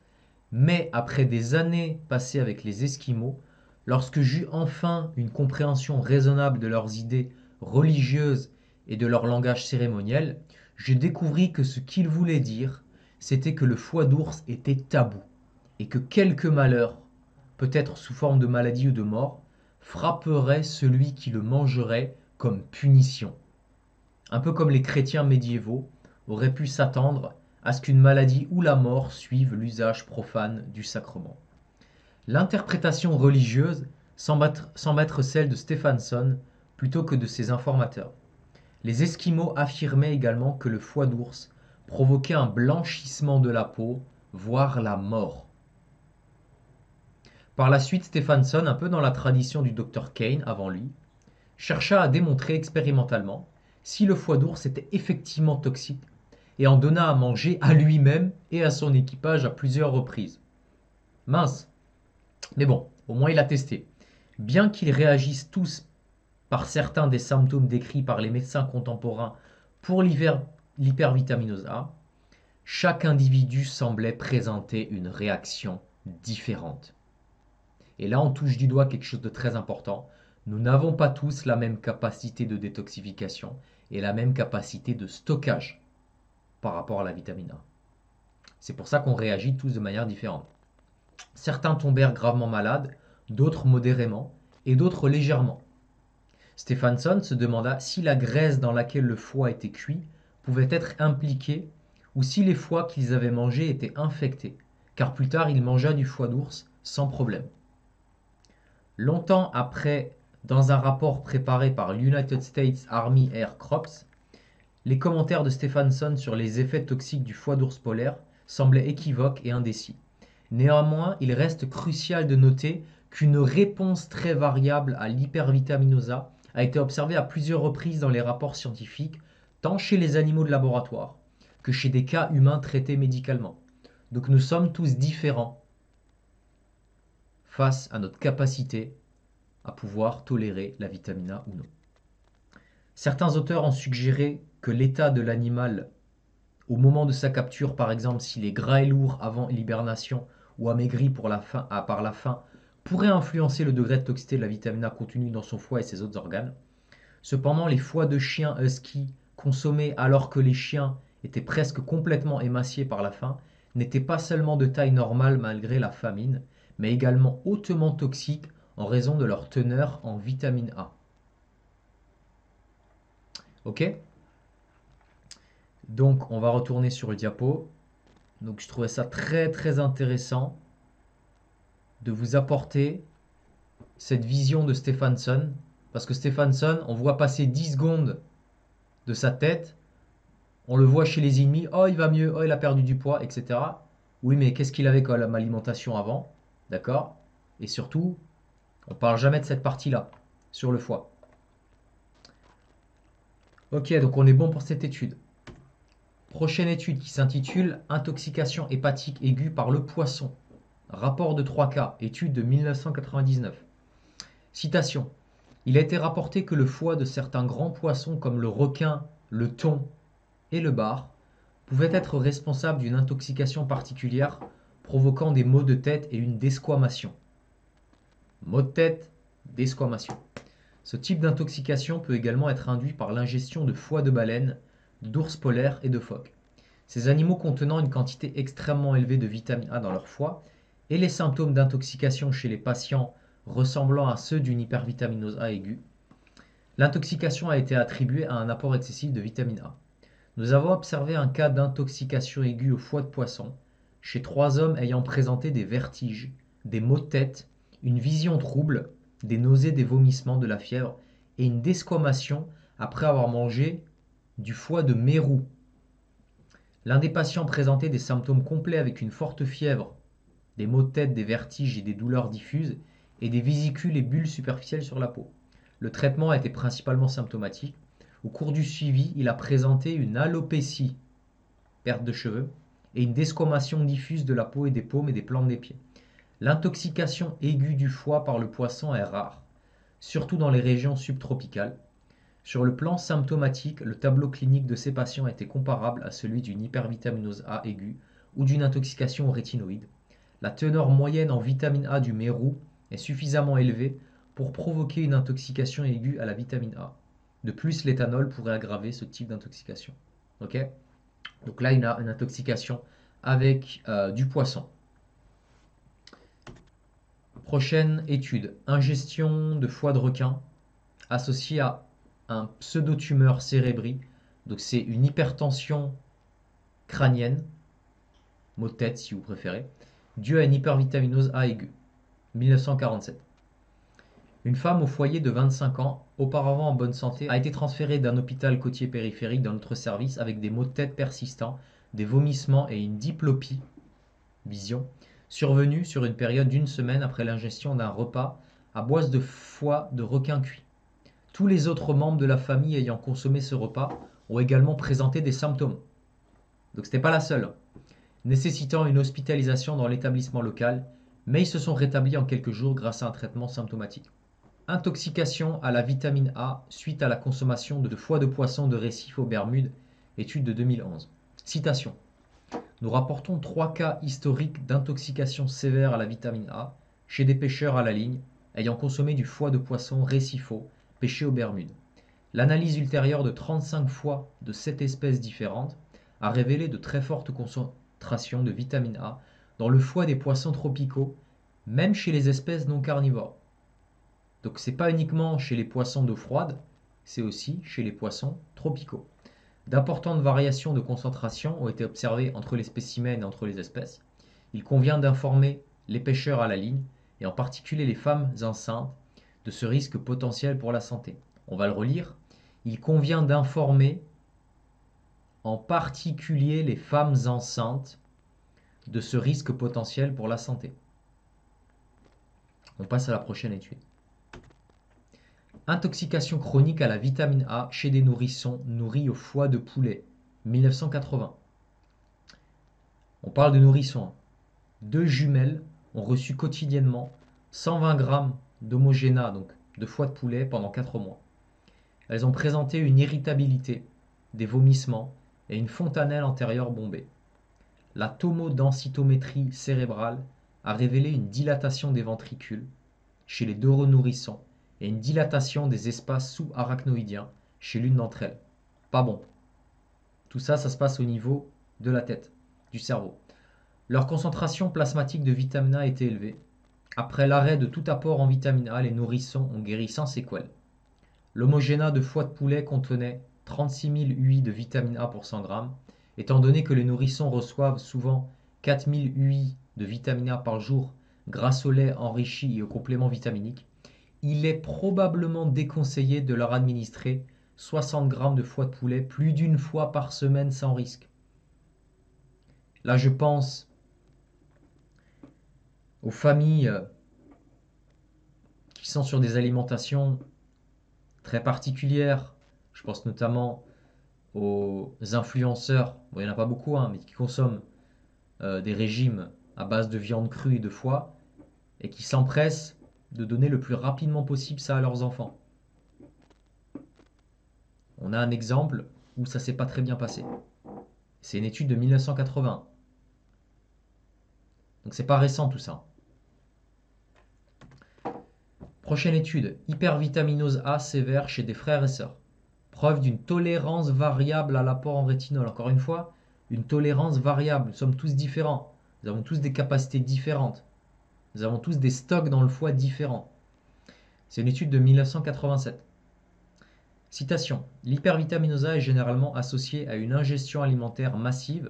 mais après des années passées avec les Esquimaux, lorsque j'eus enfin une compréhension raisonnable de leurs idées religieuses et de leur langage cérémoniel, je découvris que ce qu'ils voulaient dire, c'était que le foie d'ours était tabou et que quelque malheur, peut-être sous forme de maladie ou de mort, frapperait celui qui le mangerait comme punition. Un peu comme les chrétiens médiévaux auraient pu s'attendre à ce qu'une maladie ou la mort suive l'usage profane du sacrement. L'interprétation religieuse semble être celle de Stephenson plutôt que de ses informateurs. Les Esquimaux affirmaient également que le foie d'ours provoquait un blanchissement de la peau, voire la mort. Par la suite, Stephenson, un peu dans la tradition du Dr Kane avant lui, chercha à démontrer expérimentalement si le foie d'ours était effectivement toxique et en donna à manger à lui-même et à son équipage à plusieurs reprises. Mince. Mais bon, au moins il a testé. Bien qu'ils réagissent tous par certains des symptômes décrits par les médecins contemporains pour l'hypervitaminose A, chaque individu semblait présenter une réaction différente. Et là, on touche du doigt quelque chose de très important. Nous n'avons pas tous la même capacité de détoxification et la même capacité de stockage par rapport à la vitamine A. C'est pour ça qu'on réagit tous de manière différente. Certains tombèrent gravement malades, d'autres modérément et d'autres légèrement. Stephenson se demanda si la graisse dans laquelle le foie était cuit pouvait être impliquée ou si les foies qu'ils avaient mangés étaient infectés, car plus tard il mangea du foie d'ours sans problème. Longtemps après, dans un rapport préparé par l'United States Army Air Corps, les commentaires de Stephenson sur les effets toxiques du foie d'ours polaire semblaient équivoques et indécis. Néanmoins, il reste crucial de noter qu'une réponse très variable à l'hypervitaminose a été observée à plusieurs reprises dans les rapports scientifiques, tant chez les animaux de laboratoire que chez des cas humains traités médicalement. Donc nous sommes tous différents face à notre capacité à pouvoir tolérer la vitamine A ou non. Certains auteurs ont suggéré que l'état de l'animal au moment de sa capture, par exemple s'il est gras et lourd avant l'hibernation ou amaigri par la faim, pourrait influencer le degré de toxicité de la vitamine A contenue dans son foie et ses autres organes. Cependant, les foies de chiens husky consommés alors que les chiens étaient presque complètement émaciés par la faim n'étaient pas seulement de taille normale malgré la famine, mais également hautement toxiques en raison de leur teneur en vitamine A. Ok? Donc, on va retourner sur le diapo. Donc, je trouvais ça très très intéressant de vous apporter cette vision de Stephenson. Parce que Stephenson, on voit passer 10 secondes de sa tête. On le voit chez les ennemis. Oh, il va mieux. Oh, il a perdu du poids, etc. Oui, mais qu'est-ce qu'il avait comme alimentation avant? D'accord? Et surtout, on parle jamais de cette partie-là, sur le foie. Ok, donc on est bon pour cette étude. Prochaine étude qui s'intitule Intoxication hépatique aiguë par le poisson. Rapport de 3 cas, étude de 1999. Citation. Il a été rapporté que le foie de certains grands poissons comme le requin, le thon et le bar pouvait être responsable d'une intoxication particulière provoquant des maux de tête et une desquamation. Maux de tête, desquamation. Ce type d'intoxication peut également être induit par l'ingestion de foie de baleine, d'ours polaires et de phoques. Ces animaux contenant une quantité extrêmement élevée de vitamine A dans leur foie et les symptômes d'intoxication chez les patients ressemblant à ceux d'une hypervitaminose A aiguë, l'intoxication a été attribuée à un apport excessif de vitamine A. Nous avons observé un cas d'intoxication aiguë au foie de poisson chez 3 hommes ayant présenté des vertiges, des maux de tête, une vision trouble, des nausées, des vomissements, de la fièvre et une desquamation après avoir mangé du foie de mérou. L'un des patients présentait des symptômes complets avec une forte fièvre, des maux de tête, des vertiges et des douleurs diffuses et des vésicules et bulles superficielles sur la peau. Le traitement a été principalement symptomatique. Au cours du suivi, il a présenté une alopécie, perte de cheveux, et une desquamation diffuse de la peau et des paumes et des plantes des pieds. L'intoxication aiguë du foie par le poisson est rare, surtout dans les régions subtropicales. Sur le plan symptomatique, le tableau clinique de ces patients était comparable à celui d'une hypervitaminose A aiguë ou d'une intoxication aux rétinoïdes. La teneur moyenne en vitamine A du mérou est suffisamment élevée pour provoquer une intoxication aiguë à la vitamine A. De plus, l'éthanol pourrait aggraver ce type d'intoxication. Ok? Donc là, il a une intoxication avec du poisson. Prochaine étude, ingestion de foie de requin associée à un pseudotumeur cérébri. Donc c'est une hypertension crânienne, mot de tête si vous préférez, due à une hypervitaminose A aiguë, 1947. Une femme au foyer de 25 ans, auparavant en bonne santé, a été transférée d'un hôpital côtier périphérique dans notre service avec des maux de tête persistants, des vomissements et une diplopie, vision, survenue sur une période d'une semaine après l'ingestion d'un repas à base de foie de requin cuit. Tous les autres membres de la famille ayant consommé ce repas ont également présenté des symptômes. Donc c'était pas la seule, nécessitant une hospitalisation dans l'établissement local, mais ils se sont rétablis en quelques jours grâce à un traitement symptomatique. Intoxication à la vitamine A suite à la consommation de foie de poisson de récif aux Bermudes, étude de 2011. Citation. Nous rapportons 3 cas historiques d'intoxication sévère à la vitamine A chez des pêcheurs à la ligne ayant consommé du foie de poisson récifaux pêché aux Bermudes. L'analyse ultérieure de 35 foies de 7 espèces différentes a révélé de très fortes concentrations de vitamine A dans le foie des poissons tropicaux, même chez les espèces non carnivores. Donc c'est pas uniquement chez les poissons d'eau froide, c'est aussi chez les poissons tropicaux. D'importantes variations de concentration ont été observées entre les spécimens et entre les espèces. Il convient d'informer les pêcheurs à la ligne, et en particulier les femmes enceintes, de ce risque potentiel pour la santé. On va le relire. Il convient d'informer en particulier les femmes enceintes de ce risque potentiel pour la santé. On passe à la prochaine étude. Intoxication chronique à la vitamine A chez des nourrissons nourris au foie de poulet, 1980. On parle de nourrissons. 2 jumelles ont reçu quotidiennement 120 grammes d'homogénat, donc de foie de poulet, pendant 4 mois. Elles ont présenté une irritabilité, des vomissements et une fontanelle antérieure bombée. La tomodensitométrie cérébrale a révélé une dilatation des ventricules chez les 2 nourrissons et une dilatation des espaces sous-arachnoïdiens chez l'une d'entre elles. Pas bon. Tout ça, ça se passe au niveau de la tête, du cerveau. Leur concentration plasmatique de vitamine A était élevée. Après l'arrêt de tout apport en vitamine A, les nourrissons ont guéri sans séquelles. L'homogénat de foie de poulet contenait 36 000 UI de vitamine A pour 100 grammes. Étant donné que les nourrissons reçoivent souvent 4 000 UI de vitamine A par jour grâce au lait enrichi et aux compléments vitaminiques, il est probablement déconseillé de leur administrer 60 grammes de foie de poulet plus d'une fois par semaine sans risque. Là, je pense aux familles qui sont sur des alimentations très particulières. Je pense notamment aux influenceurs, bon, il n'y en a pas beaucoup, hein, mais qui consomment des régimes à base de viande crue et de foie et qui s'empressent de donner le plus rapidement possible ça à leurs enfants. On a un exemple où ça s'est pas très bien passé. C'est une étude de 1980. Donc c'est pas récent tout ça. Prochaine étude, hypervitaminose A sévère chez des frères et sœurs. Preuve d'une tolérance variable à l'apport en rétinol. Encore une fois, une tolérance variable. Nous sommes tous différents. Nous avons tous des capacités différentes. Nous avons tous des stocks dans le foie différents. C'est une étude de 1987. Citation. L'hypervitaminose A est généralement associée à une ingestion alimentaire massive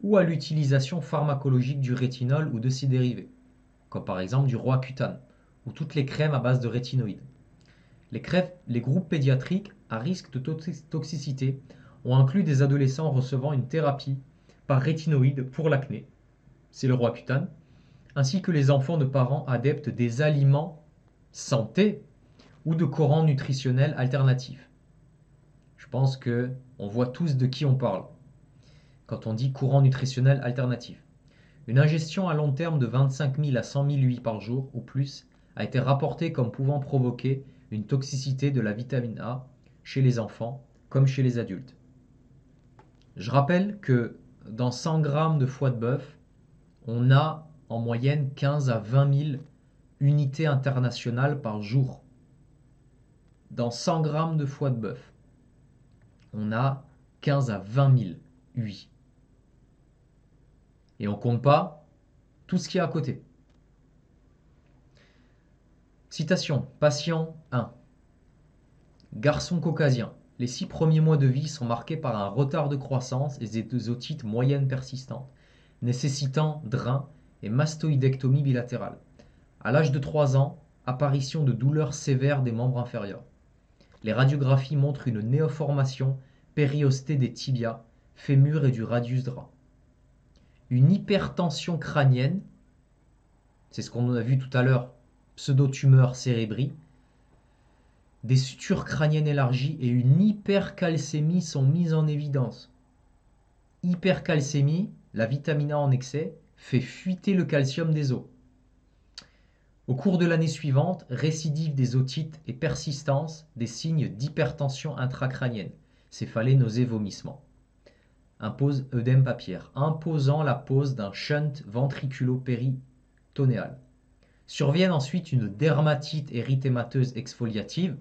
ou à l'utilisation pharmacologique du rétinol ou de ses dérivés, comme par exemple du Roaccutane ou toutes les crèmes à base de rétinoïdes. Les groupes pédiatriques à risque de toxicité ont inclus des adolescents recevant une thérapie par rétinoïdes pour l'acné, c'est le Roaccutane, ainsi que les enfants de parents adeptes des aliments santé ou de courants nutritionnels alternatifs. Je pense que on voit tous de qui on parle quand on dit courant nutritionnel alternatif. Une ingestion à long terme de 25 000 à 100 000 UI par jour ou plus a été rapportée comme pouvant provoquer une toxicité de la vitamine A chez les enfants comme chez les adultes. Je rappelle que dans 100 grammes de foie de bœuf, on a en moyenne 15 à 20 000 unités internationales par jour. Dans 100 grammes de foie de bœuf, on a 15 à 20 000 UI. Et on ne compte pas tout ce qu'il y a à côté. Citation, patient 1. Garçon caucasien. Les 6 premiers mois de vie sont marqués par un retard de croissance et des otites moyennes persistantes, nécessitant drain et mastoïdectomie bilatérale. À l'âge de 3 ans, apparition de douleurs sévères des membres inférieurs. Les radiographies montrent une néoformation périostée des tibias, fémur et du radius dra. Une hypertension crânienne, c'est ce qu'on a vu tout à l'heure, pseudo-tumeur cérébri, des sutures crâniennes élargies et une hypercalcémie sont mises en évidence. Hypercalcémie, la vitamine A en excès, fait fuiter le calcium des os. Au cours de l'année suivante, récidive des otites et persistance des signes d'hypertension intracrânienne, céphalée, nausées, vomissements. Impose œdème papillaire, imposant la pose d'un shunt ventriculo-péritonéal. Surviennent ensuite une dermatite érythémateuse exfoliative,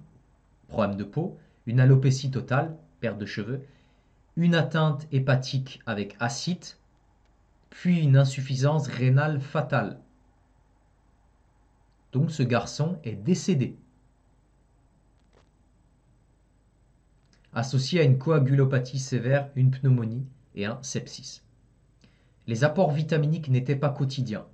problème de peau, une alopécie totale, perte de cheveux, une atteinte hépatique avec ascite, puis une insuffisance rénale fatale. Donc ce garçon est décédé, associé à une coagulopathie sévère, une pneumonie et un sepsis. Les apports vitaminiques n'étaient pas quotidiens.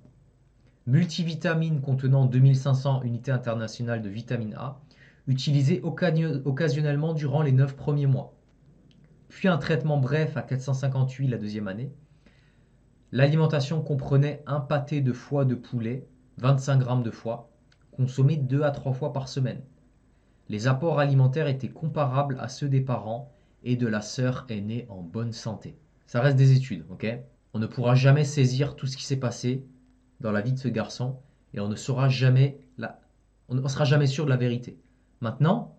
Multivitamine contenant 2500 unités internationales de vitamine A, utilisé occasionnellement durant les 9 premiers mois. Puis un traitement bref à 458 la deuxième année. L'alimentation comprenait un pâté de foie de poulet, 25 g de foie, consommé 2 à 3 fois par semaine. Les apports alimentaires étaient comparables à ceux des parents et de la sœur aînée en bonne santé. Ça reste des études, ok? On ne pourra jamais saisir tout ce qui s'est passé dans la vie de ce garçon et on ne sera jamais sûr de la vérité. Maintenant,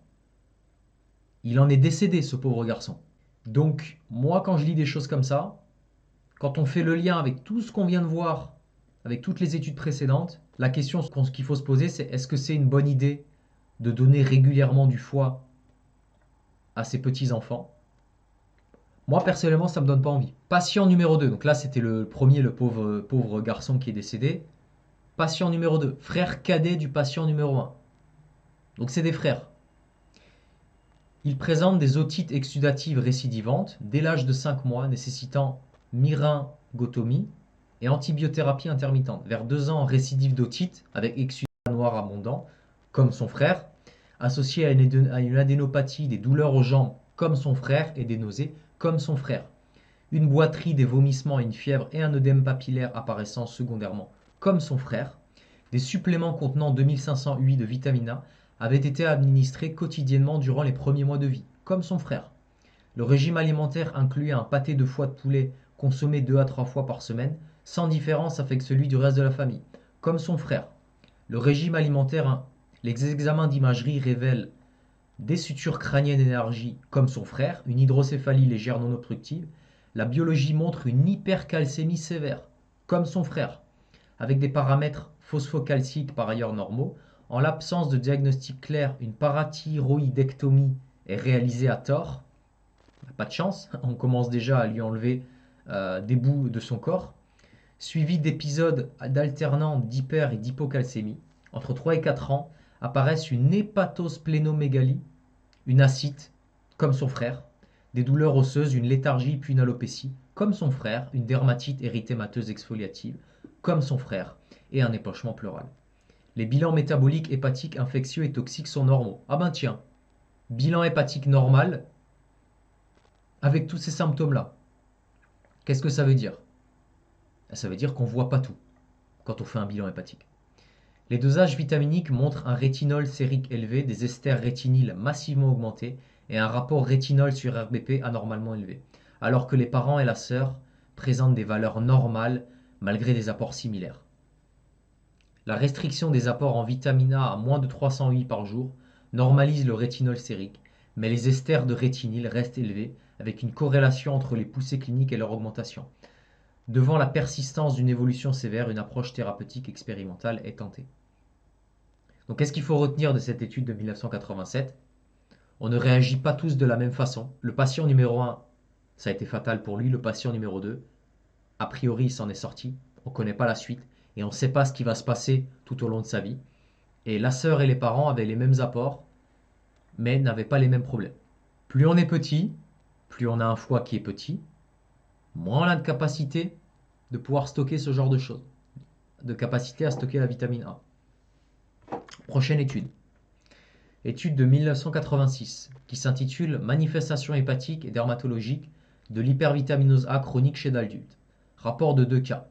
il en est décédé, ce pauvre garçon. Donc, moi, quand je lis des choses comme ça, quand on fait le lien avec tout ce qu'on vient de voir, avec toutes les études précédentes, la question qu'il faut se poser, c'est est-ce que c'est une bonne idée de donner régulièrement du foie à ses petits-enfants? Moi, personnellement, ça ne me donne pas envie. Patient numéro 2, donc là, c'était le premier, le pauvre garçon qui est décédé. Patient numéro 2, frère cadet du patient numéro 1. Donc, c'est des frères. Ils présentent des otites exsudatives récidivantes dès l'âge de 5 mois, nécessitant myringotomie et antibiothérapie intermittente. Vers 2 ans, récidive d'otite avec exsudat noir abondant, comme son frère, associé à une adénopathie, des douleurs aux jambes, comme son frère, et des nausées, comme son frère. Une boiterie, des vomissements, une fièvre et un œdème papillaire apparaissant secondairement, comme son frère. Des suppléments contenant 2500 UI de vitamine A avaient été administrés quotidiennement durant les premiers mois de vie, comme son frère. Le régime alimentaire incluait un pâté de foie de poulet consommé 2 à 3 fois par semaine, sans différence avec celui du reste de la famille, comme son frère. Le régime alimentaire, les examens d'imagerie révèlent des sutures crâniennes élargies, comme son frère, une hydrocéphalie légère non obstructive. La biologie montre une hypercalcémie sévère, comme son frère, avec des paramètres phosphocalciques par ailleurs normaux. En l'absence de diagnostic clair, une parathyroïdectomie est réalisée à tort. Pas de chance, on commence déjà à lui enlever des bouts de son corps, suivi d'épisodes d'alternance d'hyper et d'hypocalcémie. Entre 3 et 4 ans apparaissent une hépatosplénomégalie, une ascite, comme son frère, des douleurs osseuses, une léthargie puis une alopécie, comme son frère, une dermatite érythémateuse exfoliative, comme son frère, et un épanchement pleural. Les bilans métaboliques, hépatiques, infectieux et toxiques sont normaux. Ah ben tiens, bilan hépatique normal avec tous ces symptômes-là. Qu'est-ce que ça veut dire? Ça veut dire qu'on ne voit pas tout quand on fait un bilan hépatique. Les dosages vitaminiques montrent un rétinol sérique élevé, des esters rétinyles massivement augmentés et un rapport rétinol sur RBP anormalement élevé, alors que les parents et la sœur présentent des valeurs normales malgré des apports similaires. La restriction des apports en vitamine A à moins de 300 UI par jour normalise le rétinol sérique, mais les esters de rétinyle restent élevés avec une corrélation entre les poussées cliniques et leur augmentation. Devant la persistance d'une évolution sévère, une approche thérapeutique expérimentale est tentée. Donc qu'est-ce qu'il faut retenir de cette étude de 1987? On ne réagit pas tous de la même façon. Le patient numéro 1, ça a été fatal pour lui. Le patient numéro 2, A priori, il s'en est sorti. On ne connaît pas la suite et on ne sait pas ce qui va se passer tout au long de sa vie. Et la sœur et les parents avaient les mêmes apports, mais n'avaient pas les mêmes problèmes. Plus on est petit, plus on a un foie qui est petit, moins on a de capacité de pouvoir stocker ce genre de choses, de capacité à stocker la vitamine A. Prochaine étude. Étude de 1986 qui s'intitule Manifestations hépatiques et dermatologiques de l'hypervitaminose A chronique chez l'adulte. Rapport de 2 cas.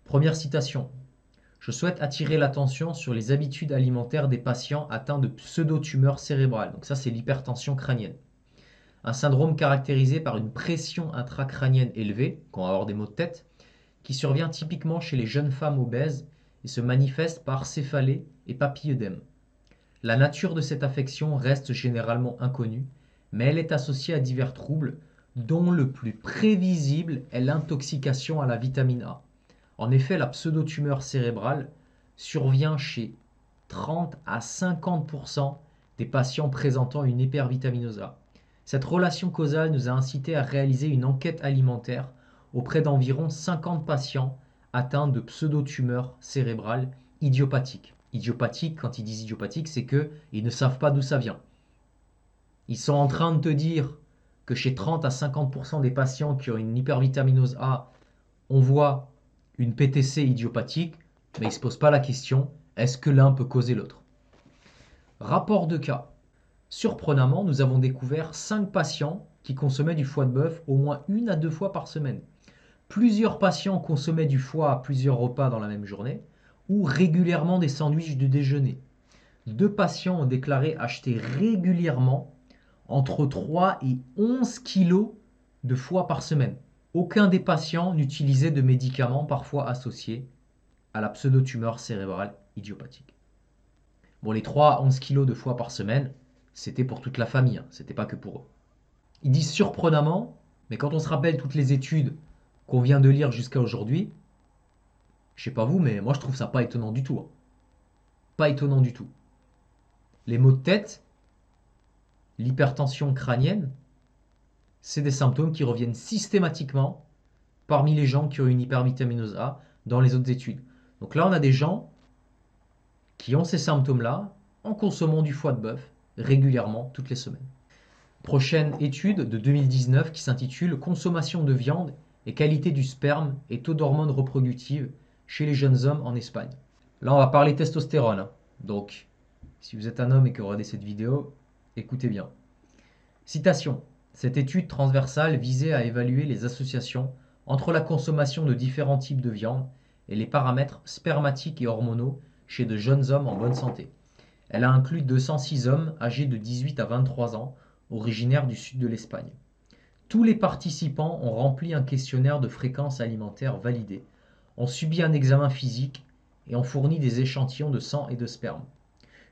Première citation. Je souhaite attirer l'attention sur les habitudes alimentaires des patients atteints de pseudo-tumeurs cérébrales. Donc ça, c'est l'hypertension crânienne. Un syndrome caractérisé par une pression intracrânienne élevée, qu'on va avoir des maux de tête, qui survient typiquement chez les jeunes femmes obèses et se manifeste par céphalée et papilledème. La nature de cette affection reste généralement inconnue, mais elle est associée à divers troubles, dont le plus prévisible est l'intoxication à la vitamine A. En effet, la pseudotumeur cérébrale survient chez 30 à 50% des patients présentant une hypervitaminose A. Cette relation causale nous a incité à réaliser une enquête alimentaire auprès d'environ 50 patients atteints de pseudotumeurs cérébrales idiopathiques. Idiopathique, quand ils disent idiopathique, c'est qu'ils ne savent pas d'où ça vient. Ils sont en train de te dire que chez 30 à 50% des patients qui ont une hypervitaminose A, on voit une PTC idiopathique, mais ils ne se posent pas la question, est-ce que l'un peut causer l'autre? Rapport de cas. Surprenamment, nous avons découvert 5 patients qui consommaient du foie de bœuf au moins 1 à 2 fois par semaine. Plusieurs patients consommaient du foie à plusieurs repas dans la même journée ou régulièrement des sandwichs de déjeuner. 2 patients ont déclaré acheter régulièrement entre 3 et 11 kilos de foie par semaine. Aucun des patients n'utilisait de médicaments parfois associés à la pseudotumeur cérébrale idiopathique. Bon, les 3 à 11 kilos de foie par semaine, c'était pour toute la famille, hein, c'était pas que pour eux. Ils disent surprenamment, mais quand on se rappelle toutes les études qu'on vient de lire jusqu'à aujourd'hui, je sais pas vous, mais moi je trouve ça pas étonnant du tout, hein. Pas étonnant du tout. Les maux de tête, l'hypertension crânienne, c'est des symptômes qui reviennent systématiquement parmi les gens qui ont une hypervitaminose A dans les autres études. Donc là, on a des gens qui ont ces symptômes-là en consommant du foie de bœuf régulièrement toutes les semaines. Prochaine étude de 2019 qui s'intitule Consommation de viande et qualité du sperme et taux d'hormones reproductives chez les jeunes hommes en Espagne. Là, on va parler testostérone, hein. Donc, si vous êtes un homme et que vous regardez cette vidéo, écoutez bien. Citation. Cette étude transversale visait à évaluer les associations entre la consommation de différents types de viande et les paramètres spermatiques et hormonaux chez de jeunes hommes en bonne santé. Elle a inclus 206 hommes âgés de 18 à 23 ans, originaires du sud de l'Espagne. Tous les participants ont rempli un questionnaire de fréquence alimentaire validé, ont subi un examen physique et ont fourni des échantillons de sang et de sperme.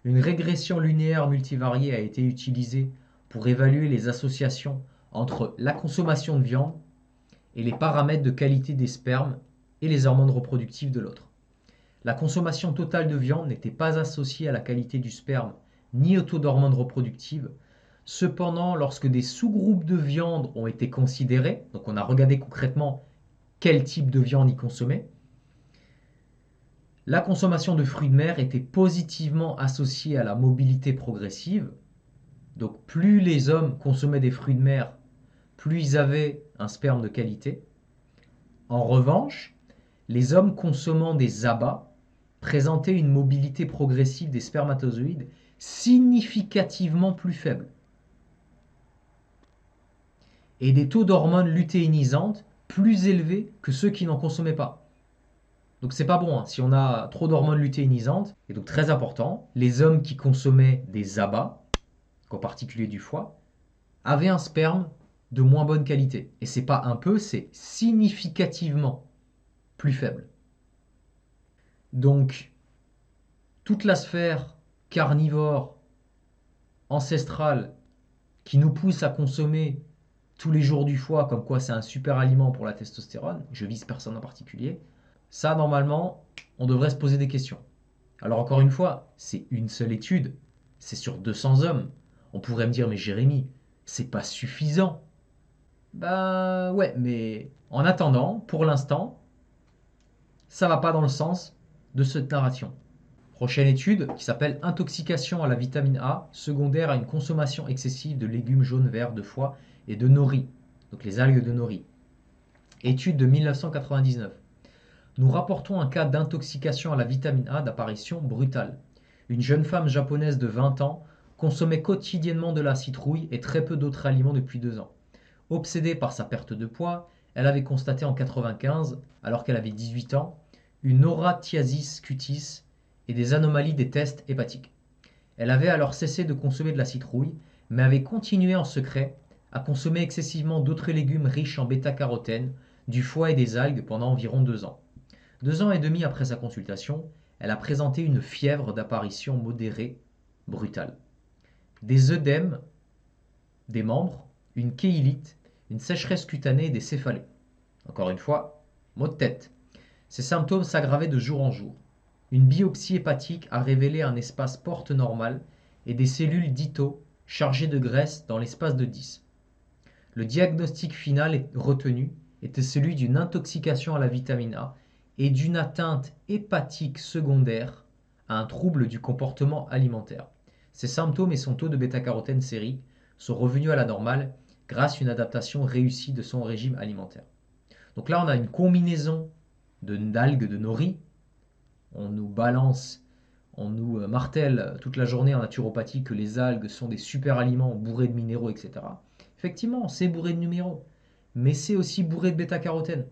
Une régression linéaire multivariée a été utilisée pour évaluer les associations entre la consommation de viande et les paramètres de qualité des spermes et les hormones reproductives de l'autre. La consommation totale de viande n'était pas associée à la qualité du sperme ni au taux d'hormones reproductives. Cependant, lorsque des sous-groupes de viande ont été considérés, donc on a regardé concrètement quel type de viande ils consommaient, la consommation de fruits de mer était positivement associée à la mobilité progressive. Donc plus les hommes consommaient des fruits de mer, plus ils avaient un sperme de qualité. En revanche, les hommes consommant des abats présentaient une mobilité progressive des spermatozoïdes significativement plus faible et des taux d'hormones lutéinisantes plus élevés que ceux qui n'en consommaient pas. Donc c'est pas bon, hein. Si on a trop d'hormones lutéinisantes, et donc très important, les hommes qui consommaient des abats, en particulier du foie, avaient un sperme de moins bonne qualité. Et c'est pas un peu, c'est significativement plus faible. Donc, toute la sphère carnivore, ancestrale, qui nous pousse à consommer tous les jours du foie, comme quoi c'est un super aliment pour la testostérone, je vise personne en particulier, ça normalement, on devrait se poser des questions. Alors encore une fois, c'est une seule étude, c'est sur 200 hommes. On pourrait me dire, mais Jérémy, c'est pas suffisant. Bah ouais, mais en attendant, pour l'instant, ça va pas dans le sens de cette narration. Prochaine étude qui s'appelle Intoxication à la vitamine A secondaire à une consommation excessive de légumes jaunes, verts, de foie et de nori, donc les algues de nori. Étude de 1999. Nous rapportons un cas d'intoxication à la vitamine A d'apparition brutale. Une jeune femme japonaise de 20 ans consommait quotidiennement de la citrouille et très peu d'autres aliments depuis 2 ans. Obsédée par sa perte de poids, elle avait constaté en 1995, alors qu'elle avait 18 ans, une oratiasis cutis et des anomalies des tests hépatiques. Elle avait alors cessé de consommer de la citrouille, mais avait continué en secret à consommer excessivement d'autres légumes riches en bêta-carotène, du foie et des algues pendant environ 2 ans. 2 ans et demi après sa consultation, elle a présenté une fièvre d'apparition modérée brutale, des œdèmes des membres, une kéhilite, une sécheresse cutanée et des céphalées. Encore une fois, maux de tête. Ces symptômes s'aggravaient de jour en jour. Une biopsie hépatique a révélé un espace porte normal et des cellules d'Ito chargées de graisse dans l'espace de 10. Le diagnostic final retenu était celui d'une intoxication à la vitamine A et d'une atteinte hépatique secondaire à un trouble du comportement alimentaire. Ses symptômes et son taux de bêta-carotène sérique sont revenus à la normale grâce à une adaptation réussie de son régime alimentaire. Donc là, on a une combinaison d'algues de nori. On nous balance, on nous martèle toute la journée en naturopathie que les algues sont des super aliments bourrés de minéraux, etc. Effectivement, c'est bourré de minéraux, mais c'est aussi bourré de bêta-carotène.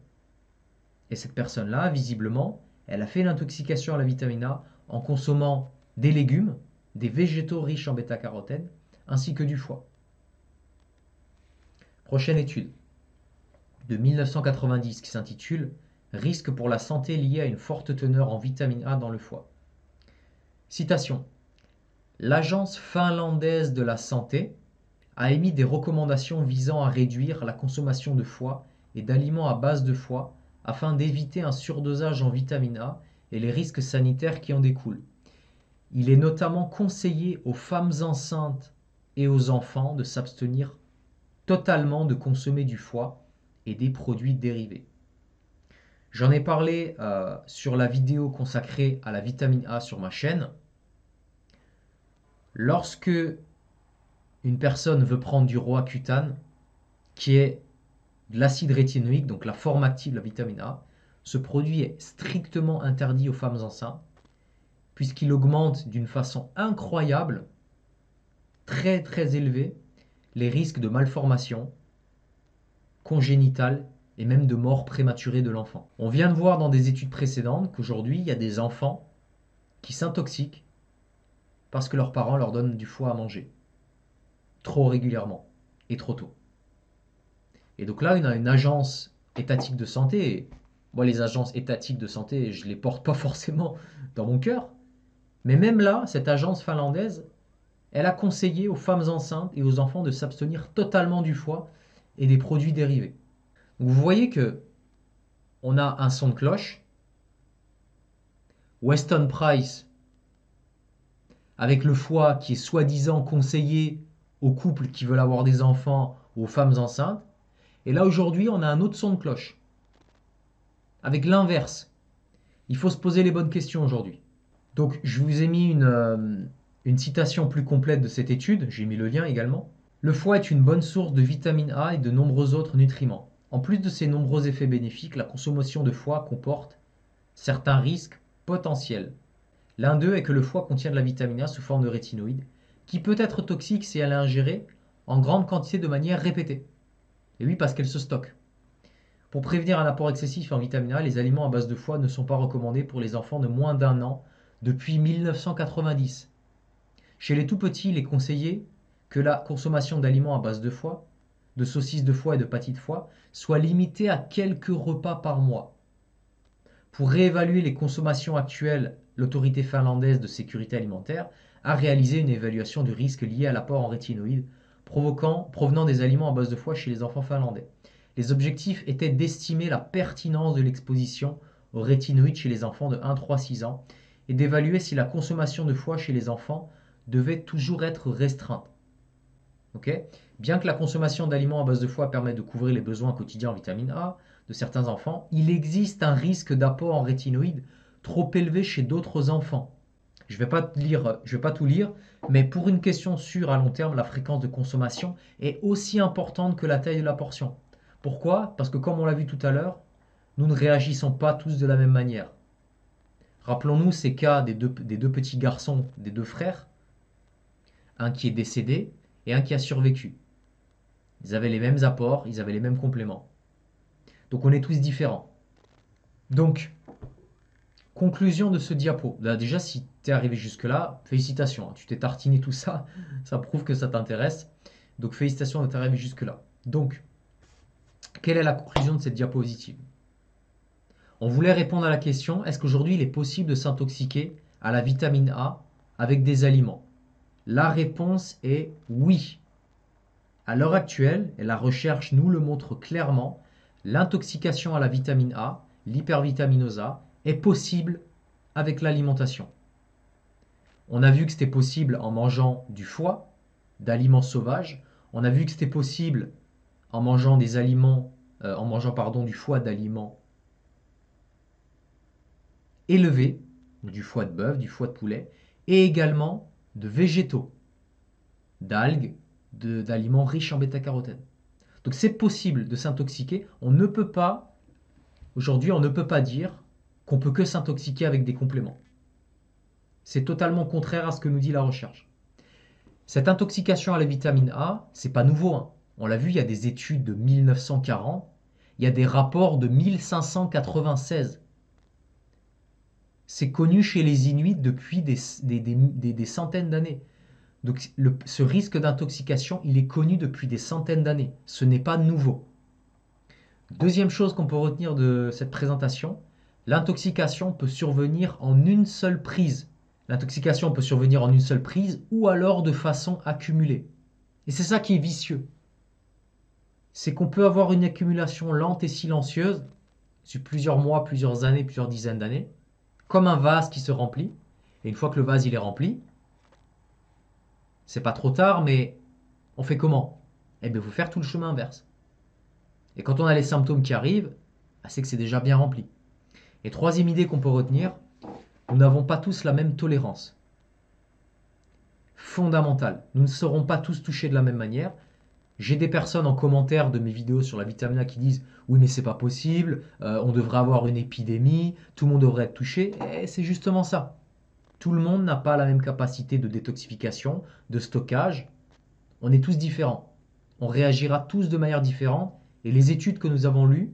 Et cette personne-là, visiblement, elle a fait l'intoxication à la vitamine A en consommant des légumes, des végétaux riches en bêta-carotène, ainsi que du foie. Prochaine étude de 1990 qui s'intitule Risque pour la santé lié à une forte teneur en vitamine A dans le foie. Citation. L'Agence finlandaise de la santé a émis des recommandations visant à réduire la consommation de foie et d'aliments à base de foie afin d'éviter un surdosage en vitamine A et les risques sanitaires qui en découlent. Il est notamment conseillé aux femmes enceintes et aux enfants de s'abstenir totalement de consommer du foie et des produits dérivés. J'en ai parlé sur la vidéo consacrée à la vitamine A sur ma chaîne. Lorsque une personne veut prendre du Roaccutane, qui est de l'acide rétinoïque, donc la forme active de la vitamine A, ce produit est strictement interdit aux femmes enceintes, puisqu'il augmente d'une façon incroyable, très très élevée, les risques de malformation congénitale et même de mort prématurée de l'enfant. On vient de voir dans des études précédentes qu'aujourd'hui, il y a des enfants qui s'intoxiquent parce que leurs parents leur donnent du foie à manger, trop régulièrement et trop tôt. Et donc là, on a une agence étatique de santé. Et moi, les agences étatiques de santé, je ne les porte pas forcément dans mon cœur. Mais même là, cette agence finlandaise, elle a conseillé aux femmes enceintes et aux enfants de s'abstenir totalement du foie et des produits dérivés. Donc vous voyez que on a un son de cloche. Weston Price, avec le foie qui est soi-disant conseillé aux couples qui veulent avoir des enfants ou aux femmes enceintes. Et là, aujourd'hui, on a un autre son de cloche. Avec l'inverse. Il faut se poser les bonnes questions aujourd'hui. Donc, je vous ai mis une citation plus complète de cette étude. J'ai mis le lien également. Le foie est une bonne source de vitamine A et de nombreux autres nutriments. En plus de ces nombreux effets bénéfiques, la consommation de foie comporte certains risques potentiels. L'un d'eux est que le foie contient de la vitamine A sous forme de rétinoïdes, qui peut être toxique si elle est ingérée en grande quantité de manière répétée. Et oui, parce qu'elle se stocke. Pour prévenir un apport excessif en vitamine A, les aliments à base de foie ne sont pas recommandés pour les enfants de moins d'1 an depuis 1990. Chez les tout petits, il est conseillé que la consommation d'aliments à base de foie, de saucisses de foie et de pâtis de foie soit limitée à quelques repas par mois. Pour réévaluer les consommations actuelles, l'autorité finlandaise de sécurité alimentaire a réalisé une évaluation du risque lié à l'apport en rétinoïdes provenant des aliments à base de foie chez les enfants finlandais. Les objectifs étaient d'estimer la pertinence de l'exposition aux rétinoïdes chez les enfants de 1, 3, 6 ans et d'évaluer si la consommation de foie chez les enfants devait toujours être restreinte. Okay. Bien que la consommation d'aliments à base de foie permette de couvrir les besoins quotidiens en vitamine A de certains enfants, il existe un risque d'apport en rétinoïdes trop élevé chez d'autres enfants. Je vais pas tout lire, mais pour une question sûre à long terme, la fréquence de consommation est aussi importante que la taille de la portion. Pourquoi? Parce que comme on l'a vu tout à l'heure, nous ne réagissons pas tous de la même manière. Rappelons-nous ces cas des deux petits garçons, des deux frères, un qui est décédé et un qui a survécu. Ils avaient les mêmes apports, ils avaient les mêmes compléments. Donc on est tous différents. Donc, conclusion de ce diapo. Là, déjà, si tu es arrivé jusque-là, félicitations, hein. Tu t'es tartiné tout ça, ça prouve que ça t'intéresse. Donc félicitations d'être arrivé jusque-là. Donc, quelle est la conclusion de cette diapositive? On voulait répondre à la question, est-ce qu'aujourd'hui il est possible de s'intoxiquer à la vitamine A avec des aliments? La réponse est oui. À l'heure actuelle, et la recherche nous le montre clairement, l'intoxication à la vitamine A, l'hypervitaminose A, est possible avec l'alimentation. On a vu que c'était possible en mangeant du foie, d'aliments sauvages. On a vu que c'était possible en mangeant des aliments, en mangeant pardon, du foie d'aliments élevés, du foie de bœuf, du foie de poulet, et également de végétaux, d'algues, d'aliments riches en bêta-carotène. Donc c'est possible de s'intoxiquer. On ne peut pas, aujourd'hui, on ne peut pas dire qu'on peut que s'intoxiquer avec des compléments. C'est totalement contraire à ce que nous dit la recherche. Cette intoxication à la vitamine A, c'est pas nouveau, hein. On l'a vu, il y a des études de 1940, il y a des rapports de 1596. C'est connu chez les Inuits depuis des centaines d'années. Donc ce risque d'intoxication, il est connu depuis des centaines d'années. Ce n'est pas nouveau. Deuxième chose qu'on peut retenir de cette présentation, l'intoxication peut survenir en une seule prise. L'intoxication peut survenir en une seule prise ou alors de façon accumulée. Et c'est ça qui est vicieux. C'est qu'on peut avoir une accumulation lente et silencieuse sur plusieurs mois, plusieurs années, plusieurs dizaines d'années, comme un vase qui se remplit. Et une fois que le vase il est rempli, c'est pas trop tard, mais on fait comment? Eh bien, il faut faire tout le chemin inverse. Et quand on a les symptômes qui arrivent, c'est que c'est déjà bien rempli. Et troisième idée qu'on peut retenir, nous n'avons pas tous la même tolérance. Fondamentale. Nous ne serons pas tous touchés de la même manière. J'ai des personnes en commentaire de mes vidéos sur la vitamine A qui disent oui mais c'est pas possible, on devrait avoir une épidémie, tout le monde devrait être touché. Et c'est justement ça. Tout le monde n'a pas la même capacité de détoxification, de stockage. On est tous différents. On réagira tous de manière différente. Et les études que nous avons lues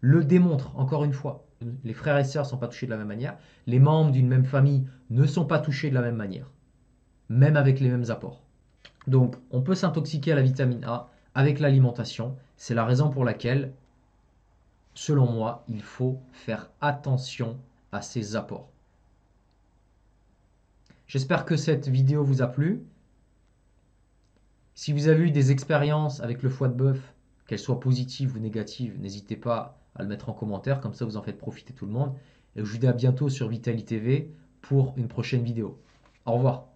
le démontrent encore une fois. Les frères et sœurs ne sont pas touchés de la même manière. Les membres d'une même famille ne sont pas touchés de la même manière. Même avec les mêmes apports. Donc, on peut s'intoxiquer à la vitamine A avec l'alimentation. C'est la raison pour laquelle, selon moi, il faut faire attention à ces apports. J'espère que cette vidéo vous a plu. Si vous avez eu des expériences avec le foie de bœuf, qu'elles soient positives ou négatives, n'hésitez pas à le mettre en commentaire, comme ça vous en faites profiter tout le monde. Et je vous dis à bientôt sur Vitali TV pour une prochaine vidéo. Au revoir.